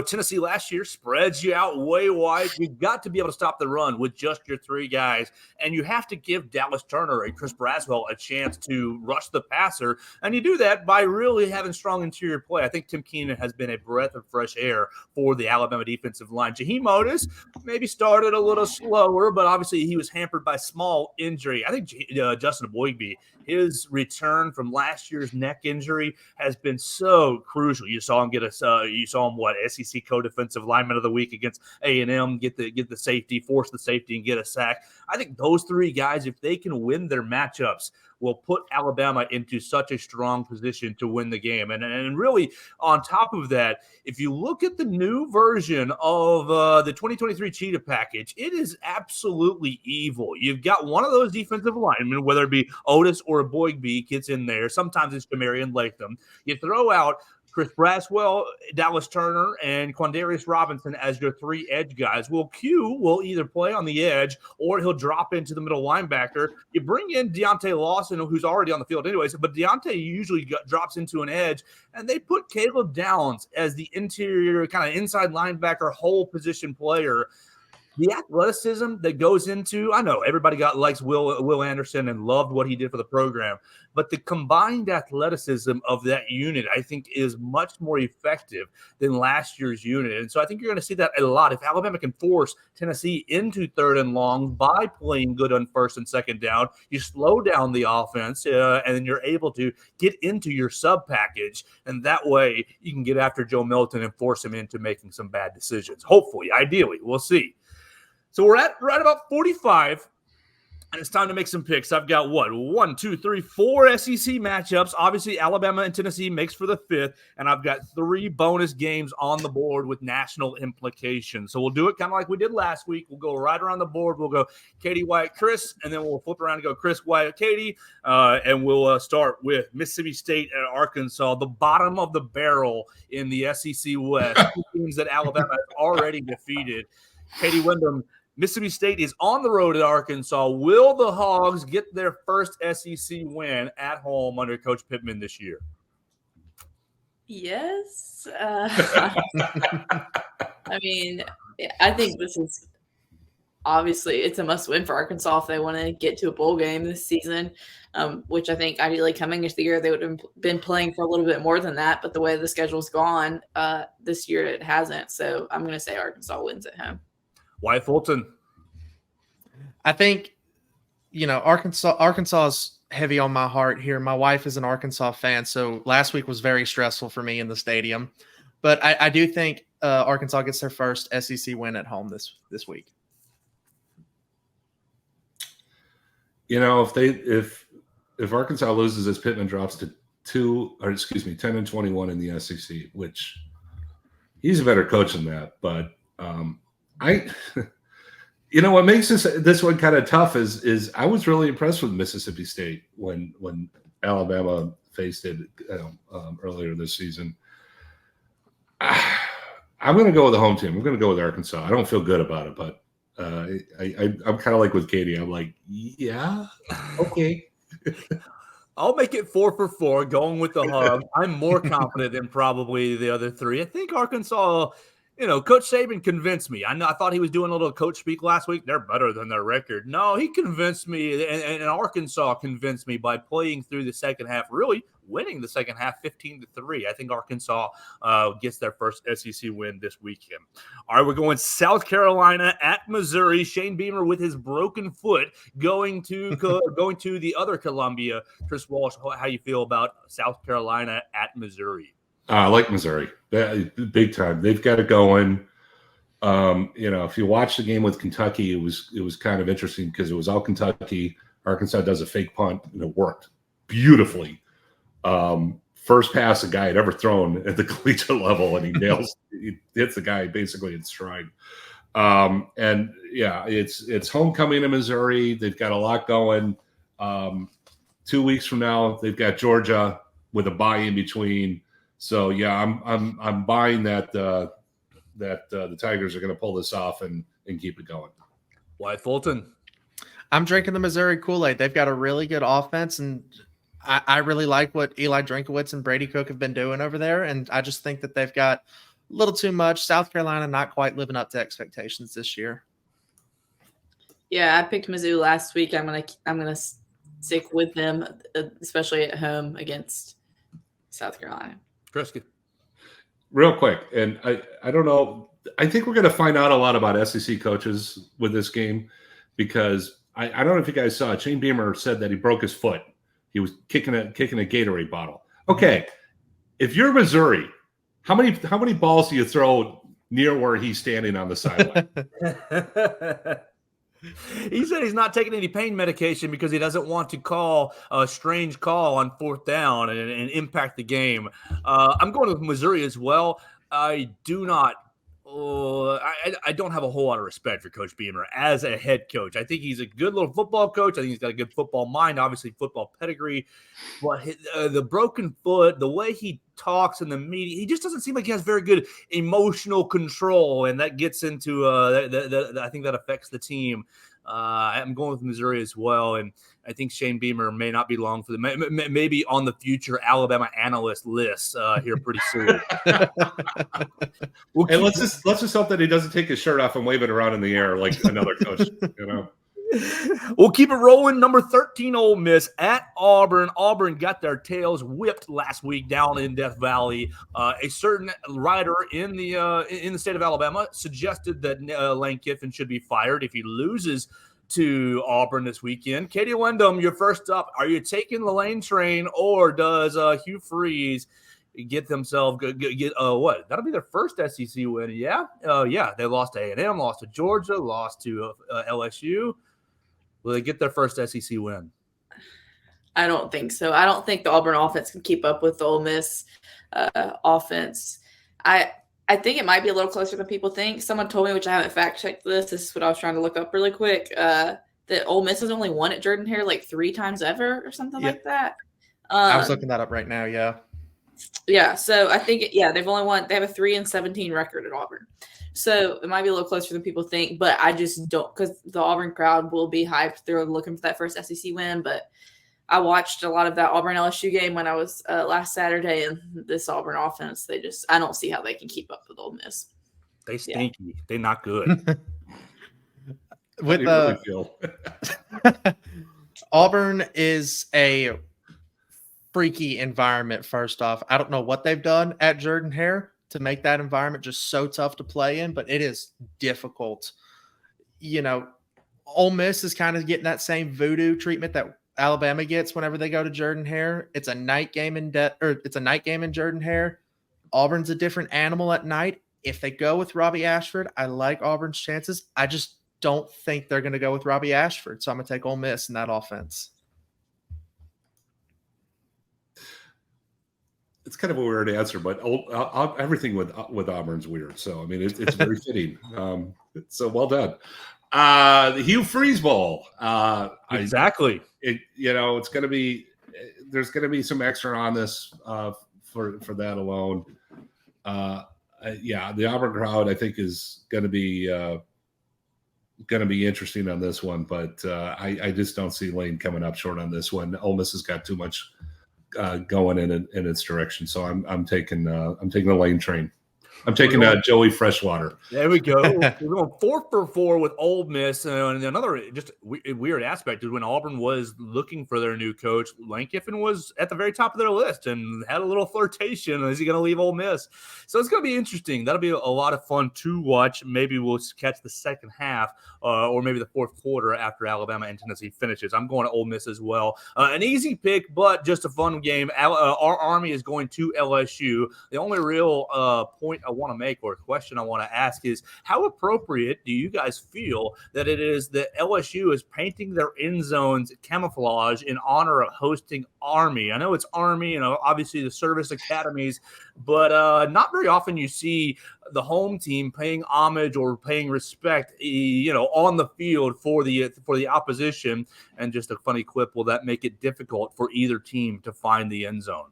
Tennessee last year spreads you out way wide. You've got to be able to stop the run with just your 3 guys, and you have to give Dallas Turner and Chris Braswell a chance to rush the passer, and you do that by really having strong interior play. I think Tim Keenan has been a breath of fresh air for the Alabama defensive line. Jaheim Otis maybe started a little slower, but obviously he was hampered by small injury. I think Justin Aboigbe, his return from last year's neck injury has been so crucial. You saw him SEC co-defensive lineman of the week against A&M, get the safety, force the safety, and get a sack. I think those 3 guys, if they can win their matchups, will put Alabama into such a strong position to win the game. And really, on top of that, if you look at the new version of the 2023 Cheetah package, it is absolutely evil. You've got one of those defensive linemen, whether it be Otis or Aboigbe, gets in there. Sometimes it's Jamarian Latham. You throw out Chris Braswell, Dallas Turner, and Quandarius Robinson as your 3 edge guys. Well, Q will either play on the edge or he'll drop into the middle linebacker. You bring in Deontay Lawson, who's already on the field anyways, but Deontay usually drops into an edge, and they put Caleb Downs as the interior kind of inside linebacker, whole position player. The athleticism that goes into, I know everybody likes Will Anderson and loved what he did for the program, but the combined athleticism of that unit, I think, is much more effective than last year's unit. And so I think you're going to see that a lot. If Alabama can force Tennessee into 3rd and long by playing good on 1st and 2nd down, you slow down the offense, and then you're able to get into your sub package. And that way you can get after Joe Milton and force him into making some bad decisions. Hopefully, ideally, we'll see. So we're at right about 45, and it's time to make some picks. I've got 4 SEC matchups. Obviously, Alabama and Tennessee makes for the 5th, and I've got 3 bonus games on the board with national implications. So we'll do it kind of like we did last week. We'll go right around the board. We'll go Katie, Wyatt, Chris, and then we'll flip around and go Chris, Wyatt, Katie, and we'll start with Mississippi State and Arkansas, the bottom of the barrel in the SEC West. 2 teams that Alabama has already defeated. Katie Windham, Mississippi State is on the road at Arkansas. Will the Hogs get their first SEC win at home under Coach Pittman this year? Yes. I mean, I think this is obviously it's a must win for Arkansas if they want to get to a bowl game this season, which I think ideally coming into the year they would have been playing for a little bit more than that. But the way the schedule's gone this year, it hasn't. So I'm going to say Arkansas wins at home. Wyatt Fulton. I think, Arkansas is heavy on my heart here. My wife is an Arkansas fan, so last week was very stressful for me in the stadium. But I do think Arkansas gets their first SEC win at home this week. If Arkansas loses as Pittman drops to 10-21 in the SEC, which he's a better coach than that. But what makes this one kind of tough is I was really impressed with Mississippi State when Alabama faced it earlier this season. I'm going to go with the home team. I'm going to go with Arkansas. I don't feel good about it, but I'm kind of like with Katie. I'm like, yeah, okay. I'll make it 4 for 4, going with the hub. I'm more confident than probably the other three. I think Arkansas, Coach Saban convinced me. I thought he was doing a little coach speak last week. They're better than their record. No, he convinced me, and Arkansas convinced me by playing through the second half, really winning the second half 15-3. I think Arkansas gets their first SEC win this weekend. All right, we're going South Carolina at Missouri. Shane Beamer with his broken foot going to the other Columbia. Chris Walsh, how you feel about South Carolina at Missouri? I like Missouri. Big time. They've got it going. If you watch the game with Kentucky, it was kind of interesting because it was all Kentucky. Arkansas does a fake punt, and it worked beautifully. First pass a guy had ever thrown at the collegiate level, and he hits the guy basically in stride. It's homecoming in Missouri. They've got a lot going. 2 weeks from now, they've got Georgia with a bye in between. So yeah, I'm buying that the Tigers are going to pull this off and keep it going. Wyatt Fulton. I'm drinking the Missouri Kool-Aid. They've got a really good offense, and I really like what Eli Drinkowitz and Brady Cook have been doing over there. And I just think that they've got a little too much. South Carolina not quite living up to expectations this year. Yeah, I picked Mizzou last week. I'm gonna stick with them, especially at home against South Carolina. Trisky. Real quick, and I don't know. I think we're going to find out a lot about SEC coaches with this game because I don't know if you guys saw it. Shane Beamer said that he broke his foot. He was kicking a Gatorade bottle. Okay, if you're Missouri, how many balls do you throw near where he's standing on the sideline? He said he's not taking any pain medication because he doesn't want to call a strange call on 4th down and impact the game. I'm going with Missouri as well. I do not. I don't have a whole lot of respect for Coach Beamer as a head coach. I think he's a good little football coach. I think he's got a good football mind, obviously football pedigree. But the broken foot, the way he talks in the media, he just doesn't seem like he has very good emotional control, and that gets into I think that affects the team. I'm going with Missouri as well, and I think Shane Beamer may not be long for the maybe on the future Alabama analyst list here pretty soon. Hey, let's just hope that he doesn't take his shirt off and wave it around in the air like another coach. We'll keep it rolling. Number 13, Ole Miss at Auburn. Auburn got their tails whipped last week down in Death Valley. A certain writer in the state of Alabama suggested that Lane Kiffin should be fired if he loses to Auburn this weekend. Katie Windham, you're first up. Are you taking the Lane train, or does Hugh Freeze get themselves get what? That'll be their first SEC win. Yeah, they lost to A&M, lost to Georgia, lost to LSU. Will they get their first SEC win? I don't think so. I don't think the Auburn offense can keep up with the Ole Miss offense. I think it might be a little closer than people think. Someone told me, which I haven't fact-checked this. This is what I was trying to look up really quick, that Ole Miss has only won at Jordan-Hare like 3 times ever or something like that. I was looking that up right now, yeah. Yeah, so I think, they've only won – they have a 3-17 record at Auburn. So it might be a little closer than people think, but I just don't – because the Auburn crowd will be hyped. They're looking for that first SEC win, but I watched a lot of that Auburn LSU game when I was last Saturday, and this Auburn offense, I don't see how they can keep up with Ole Miss. They stinky. Yeah. They're not good. With really feel? Auburn is a freaky environment. First off, I don't know what they've done at Jordan-Hare to make that environment just so tough to play in, but it is difficult. Ole Miss is kind of getting that same voodoo treatment that Alabama gets whenever they go to Jordan-Hare. It's a night game in Jordan-Hare. Auburn's a different animal at night. If they go with Robbie Ashford, I like Auburn's chances. I just don't think they're going to go with Robbie Ashford, so I'm going to take Ole Miss in that offense. It's kind of a weird answer, but everything with Auburn's weird. So I mean, it's very fitting. So well done. The Hugh Freeze Bowl. Exactly. It's going to be. There's going to be some extra on this for that alone. The Auburn crowd I think is going to be interesting on this one, but I just don't see Lane coming up short on this one. Ole Miss has got too much going in its direction, so I'm taking the Lane train. I'm taking Joey Freshwater. There we go. We're going 4 for 4 with Ole Miss. And another just weird aspect is when Auburn was looking for their new coach, Lane Kiffin was at the very top of their list and had a little flirtation. Is he going to leave Ole Miss? So it's going to be interesting. That'll be a lot of fun to watch. Maybe we'll catch the second half or maybe the fourth quarter after Alabama and Tennessee finishes. I'm going to Ole Miss as well. An easy pick, but just a fun game. Our Army is going to LSU. The only real point I want to make or a question I want to ask is how appropriate do you guys feel that it is that LSU is painting their end zones camouflage in honor of hosting Army? I know it's Army and obviously the service academies, but not very often you see the home team paying homage or paying respect, on the field for the opposition. And just a funny quip, will that make it difficult for either team to find the end zone?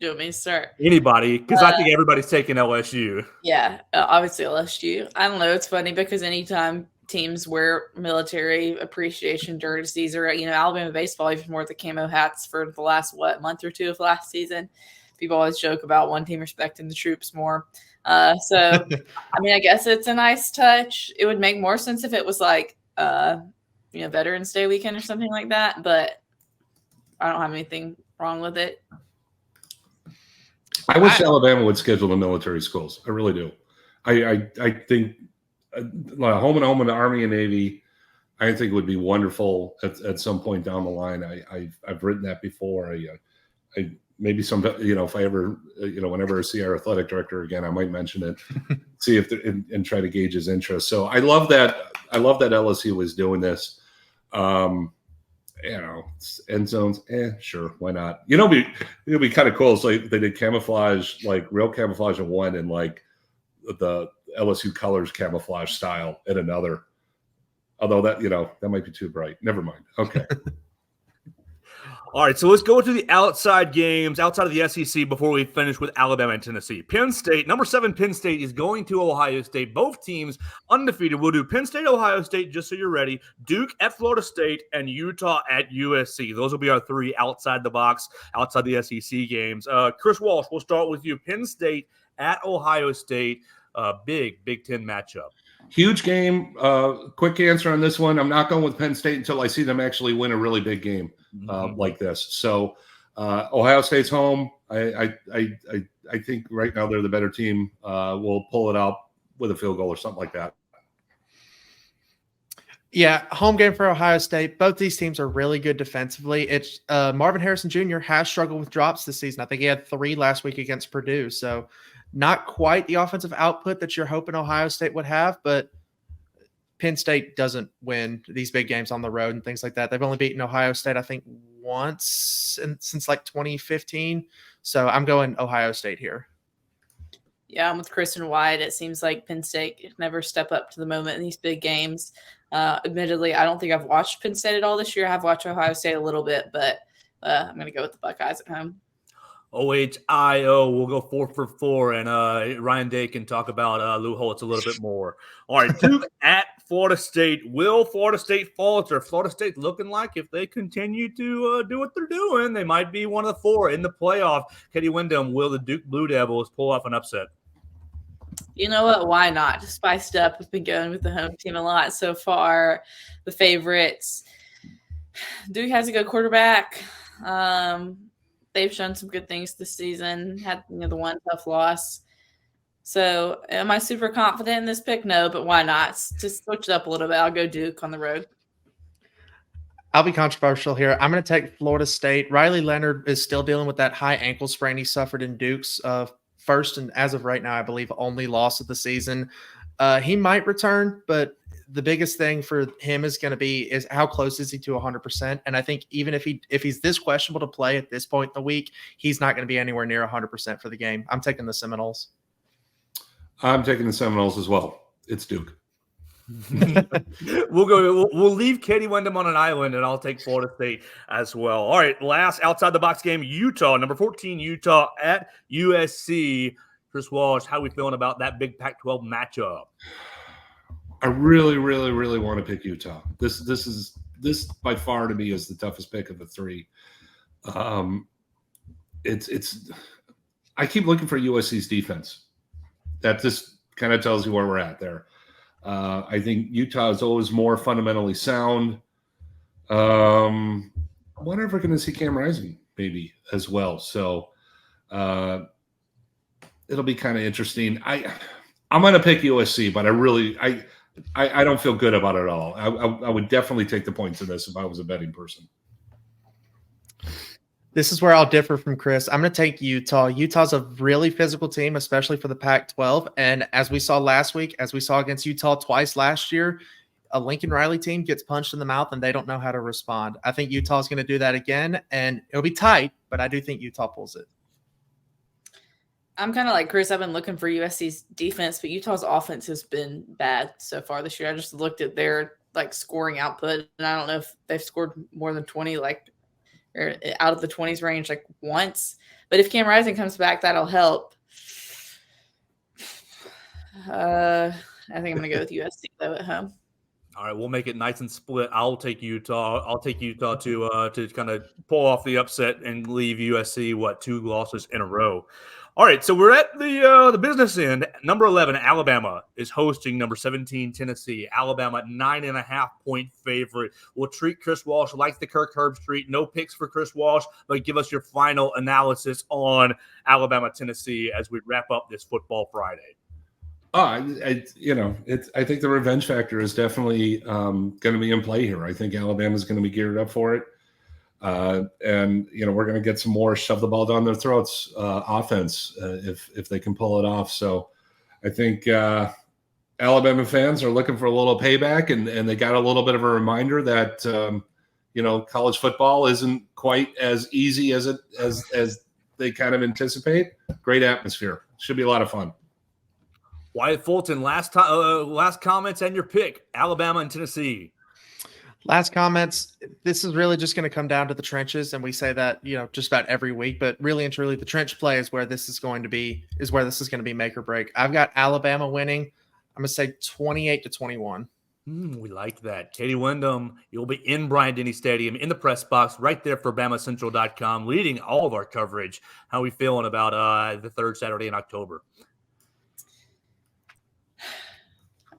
Do you want me to start? Anybody, because I think everybody's taking LSU. Yeah, obviously LSU. I don't know. It's funny because anytime teams wear military appreciation jerseys or, Alabama baseball even wore the camo hats for the last, month or two of last season. People always joke about one team respecting the troops more. I guess it's a nice touch. It would make more sense if it was like, Veterans Day weekend or something like that. But I don't have anything wrong with it. I wish Alabama would schedule the military schools. I really do. I think home and home in the Army and Navy, I think would be wonderful at some point down the line. I've written that before. I maybe some, if I ever, whenever I see our athletic director again, I might mention it, see if and try to gauge his interest. So I love that. LSU was doing this. End zones. Sure, why not? It'll be kind of cool. So they did camouflage, like real camouflage in one, and like the LSU colors camouflage style in another. Although that might be too bright. Never mind. Okay. All right, so let's go to the outside games outside of the SEC before we finish with Alabama and Tennessee. Penn State, number 7 Penn State is going to Ohio State. Both teams undefeated. We'll do Penn State, Ohio State, just so you're ready. Duke at Florida State and Utah at USC. Those will be our 3 outside the box, outside the SEC games. Chris Walsh, we'll start with you. Penn State at Ohio State, big Big Ten matchup. Huge game. Quick answer on this one. I'm not going with Penn State until I see them actually win a really big game like this. So Ohio State's home. I think right now they're the better team. We'll pull it out with a field goal or something like that. Yeah, home game for Ohio State. Both these teams are really good defensively. It's Marvin Harrison Jr. has struggled with drops this season. I think he had 3 last week against Purdue. So not quite the offensive output that you're hoping Ohio State would have, but Penn State doesn't win these big games on the road and things like that. They've only beaten Ohio State, I think, once since like 2015. So I'm going Ohio State here. Yeah, I'm with Chris and Wyatt. It seems like Penn State never step up to the moment in these big games. Admittedly, I don't think I've watched Penn State at all this year. I have watched Ohio State a little bit, but I'm going to go with the Buckeyes at home. OHIO. We'll go 4 for 4, and Ryan Day can talk about Lou Holtz a little bit more. All right, Duke at Florida State. Will Florida State falter? Florida State looking like if they continue to do what they're doing, they might be one of the 4 in the playoff. Katie Windham, will the Duke Blue Devils pull off an upset? You know what? Why not? Just spiced up. We've been going with the home team a lot so far. The favorites. Duke has a good quarterback. They've shown some good things this season. Had the one tough loss. So, am I super confident in this pick? No, but why not? Just switch it up a little bit. I'll go Duke on the road. I'll be controversial here. I'm going to take Florida State. Riley Leonard is still dealing with that high ankle sprain he suffered in Duke's first and as of right now, I believe, only loss of the season. He might return, but the biggest thing for him is going to be is how close is he to 100%. And I think even if he's this questionable to play at this point in the week, he's not going to be anywhere near 100% for the game. I'm taking the Seminoles. I'm taking the Seminoles as well. It's Duke. We'll leave Katie Windham on an island, and I'll take Florida State as well. All right, last outside the box game, Utah, number 14, Utah at USC. Chris Walsh, how are we feeling about that big Pac-12 matchup? I really, really, really want to pick Utah. This by far to me is the toughest pick of the 3. It's I keep looking for USC's defense. That just kind of tells you where we're at there. I think Utah is always more fundamentally sound. I'm wondering if we're going to see Cam Rising maybe as well. So it'll be kind of interesting. I'm going to pick USC, but I don't feel good about it at all. I would definitely take the points in this if I was a betting person. This is where I'll differ from Chris. I'm going to take Utah. Utah's a really physical team, especially for the Pac-12. And as we saw last week, as we saw against Utah twice last year, a Lincoln Riley team gets punched in the mouth and they don't know how to respond. I think Utah's going to do that again, and it'll be tight, but I do think Utah pulls it. I'm kind of like Chris. I've been looking for USC's defense, but Utah's offense has been bad so far this year. I just looked at their scoring output, and I don't know if they've scored more than 20, or out of the 20s range once. But if Cam Rising comes back, that'll help. I think I'm going to go with USC though at home. All right, we'll make it nice and split. I'll take Utah. I'll take Utah to kind of pull off the upset and leave USC 2 losses in a row. All right, so we're at the business end. Number 11, Alabama is hosting number 17, Tennessee. Alabama, 9.5-point favorite. We'll treat Chris Walsh like the Kirk Herbstreit. No picks for Chris Walsh, but give us your final analysis on Alabama, Tennessee as we wrap up this Football Friday. I think the revenge factor is definitely going to be in play here. I think Alabama's going to be geared up for it. And we're going to get some more shove the ball down their throats offense if they can pull it off. So I think Alabama fans are looking for a little payback, and they got a little bit of a reminder that college football isn't quite as easy as they kind of anticipate. Great atmosphere. Should be a lot of fun. Wyatt Fulton, last comments and your pick, Alabama and Tennessee. Last comments. This is really just going to come down to the trenches, and we say that just about every week. But really and truly, the trench play is where this is going to be make or break. I've got Alabama winning. I'm going to say 28-21. We like that. Katie Windham, you'll be in Bryant-Denny Stadium in the press box right there for BamaCentral.com, leading all of our coverage. How are we feeling about the third Saturday in October?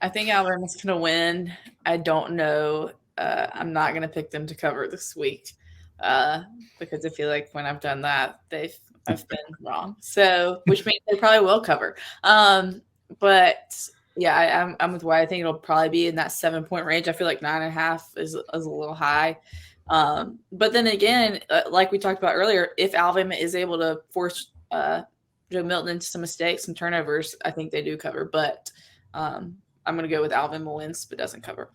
I think Alabama's going to win. I don't know. I'm not going to pick them to cover this week because I feel like when I've done that, I've been wrong. So, which means they probably will cover. But yeah, I'm with Wyatt. I think it'll probably be in that 7-point range. I feel like 9.5 is a little high. But then again, like we talked about earlier, if Alabama is able to force Joe Milton into some mistakes, some turnovers, I think they do cover. But I'm going to go with Alabama wins, but doesn't cover.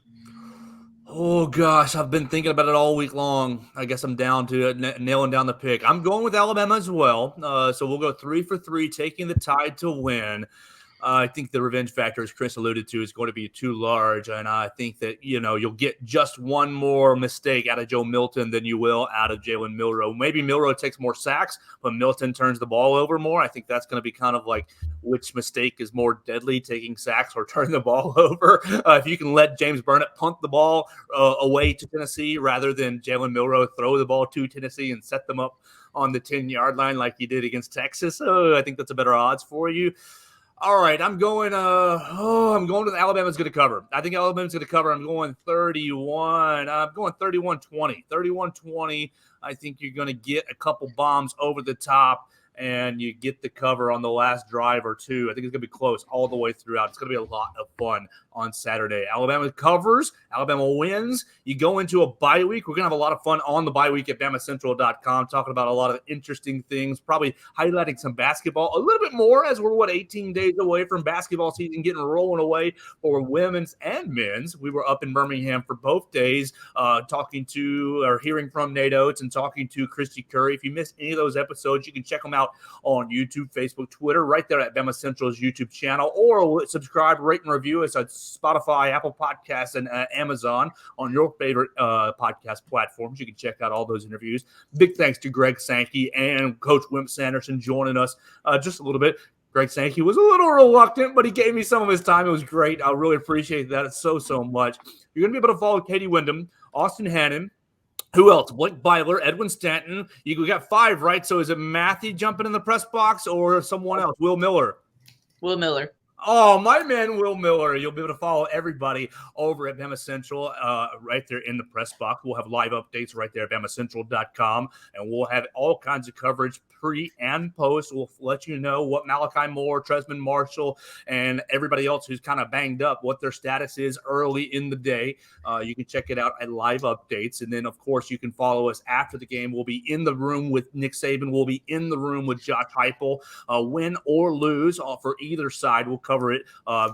Oh, gosh, I've been thinking about it all week long. I guess I'm down to it, nailing down the pick. I'm going with Alabama as well. So we'll go 3 for 3, taking the Tide to win. I think the revenge factor, as Chris alluded to, is going to be too large. And I think that, you'll get just one more mistake out of Joe Milton than you will out of Jalen Milroe. Maybe Milroe takes more sacks, but Milton turns the ball over more. I think that's going to be kind of like which mistake is more deadly, taking sacks or turning the ball over. If you can let James Burnett punt the ball away to Tennessee rather than Jalen Milroe throw the ball to Tennessee and set them up on the 10-yard line like he did against Texas, I think that's a better odds for you. All right, I'm going to the Alabama's going to cover. I think Alabama's going to cover. I'm going 31. I'm going 31-20. 31-20. I think you're going to get a couple bombs over the top, and you get the cover on the last drive or two. I think it's going to be close all the way throughout. It's going to be a lot of fun on Saturday. Alabama covers. Alabama wins. You go into a bye week. We're going to have a lot of fun on the bye week at BamaCentral.com, talking about a lot of interesting things, probably highlighting some basketball a little bit more as we're, 18 days away from basketball season getting rolling away for women's and men's. We were up in Birmingham for both days talking to or hearing from Nate Oates and talking to Christy Curry. If you missed any of those episodes, you can check them out on YouTube, Facebook, Twitter, right there at Bama Central's YouTube channel, or subscribe, rate, and review us at Spotify, Apple Podcasts, and Amazon on your favorite podcast platforms. You can check out all those interviews. Big thanks to Greg Sankey and Coach Wimp Sanderson joining us just a little bit. Greg Sankey was a little reluctant, but he gave me some of hhis time. It was great. I really appreciate that so much. You're going to be able to follow Katie Windham, Austin Hannon, who else? Blake Byler, Edwin Stanton. We got 5, right? So is it Matthew jumping in the press box or someone else? Will Miller. Will Miller. Oh, my man, Will Miller. You'll be able to follow everybody over at Bama Central right there in the press box. We'll have live updates right there at BamaCentral.com, and we'll have all kinds of coverage pre and post. We'll let you know what Malachi Moore, Tresman Marshall, and everybody else who's kind of banged up, what their status is early in the day. You can check it out at live updates. And then, of course, you can follow us after the game. We'll be in the room with Nick Saban. We'll be in the room with Josh Heupel. Win or lose for either side. We'll cover it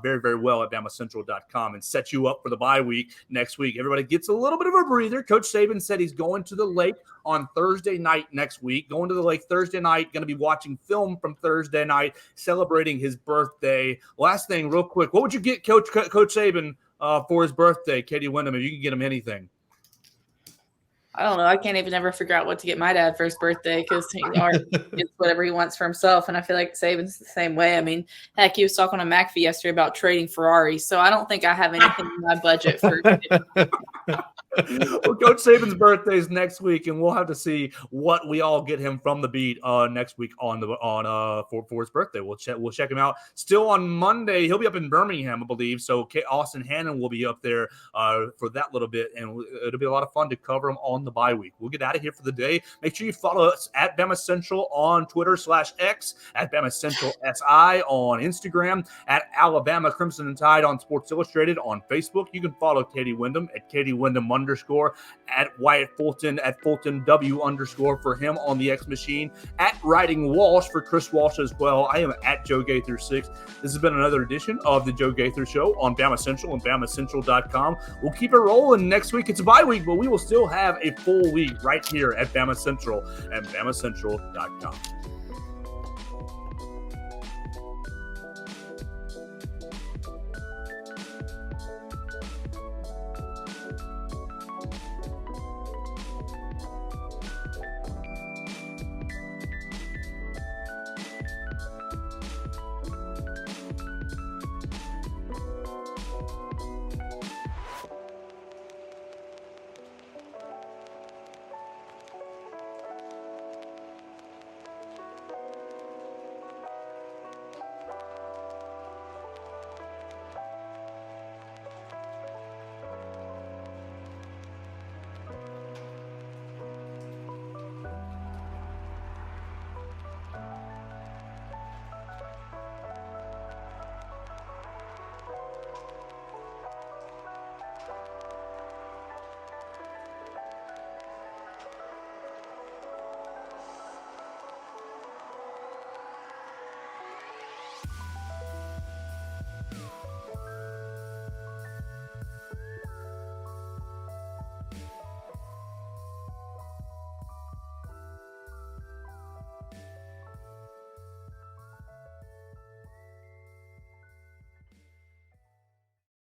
very, very well at BamaCentral.com and set you up for the bye week next week. Everybody gets a little bit of a breather. Coach Saban said he's going to the lake on Thursday night next week. Going to the lake Thursday night. Going to be watching film from Thursday night, celebrating his birthday. Last thing, real quick, what would you get Coach Saban for his birthday, Katie Windham, if you can get him anything? I don't know. I can't even ever figure out what to get my dad for his birthday because he gets whatever he wants for himself. And I feel like Saban's the same way. I mean, heck, he was talking to McAfee yesterday about trading Ferraris. So I don't think I have anything in my budget for Well, Coach Saban's birthday is next week, and we'll have to see what we all get him from the beat next week for his birthday. We'll check him out. Still on Monday, he'll be up in Birmingham, I believe. So Austin Hannon will be up there for that little bit, and it'll be a lot of fun to cover him on the bye week. We'll get out of here for the day. Make sure you follow us at Bama Central on Twitter /X, at Bama Central SI on Instagram, at Alabama Crimson and Tide on Sports Illustrated on Facebook. You can follow Katie Windham at Katie Windham _, at Wyatt Fulton at Fulton W _ for him on the X machine, at Writing Walsh for Chris Walsh as well. I am at Joe Gaither 6. This has been another edition of the Joe Gaither Show on Bama Central and BamaCentral.com. We'll keep it rolling next week. It's a bye week, but we will still have a full week right here at Bama Central and BamaCentral.com.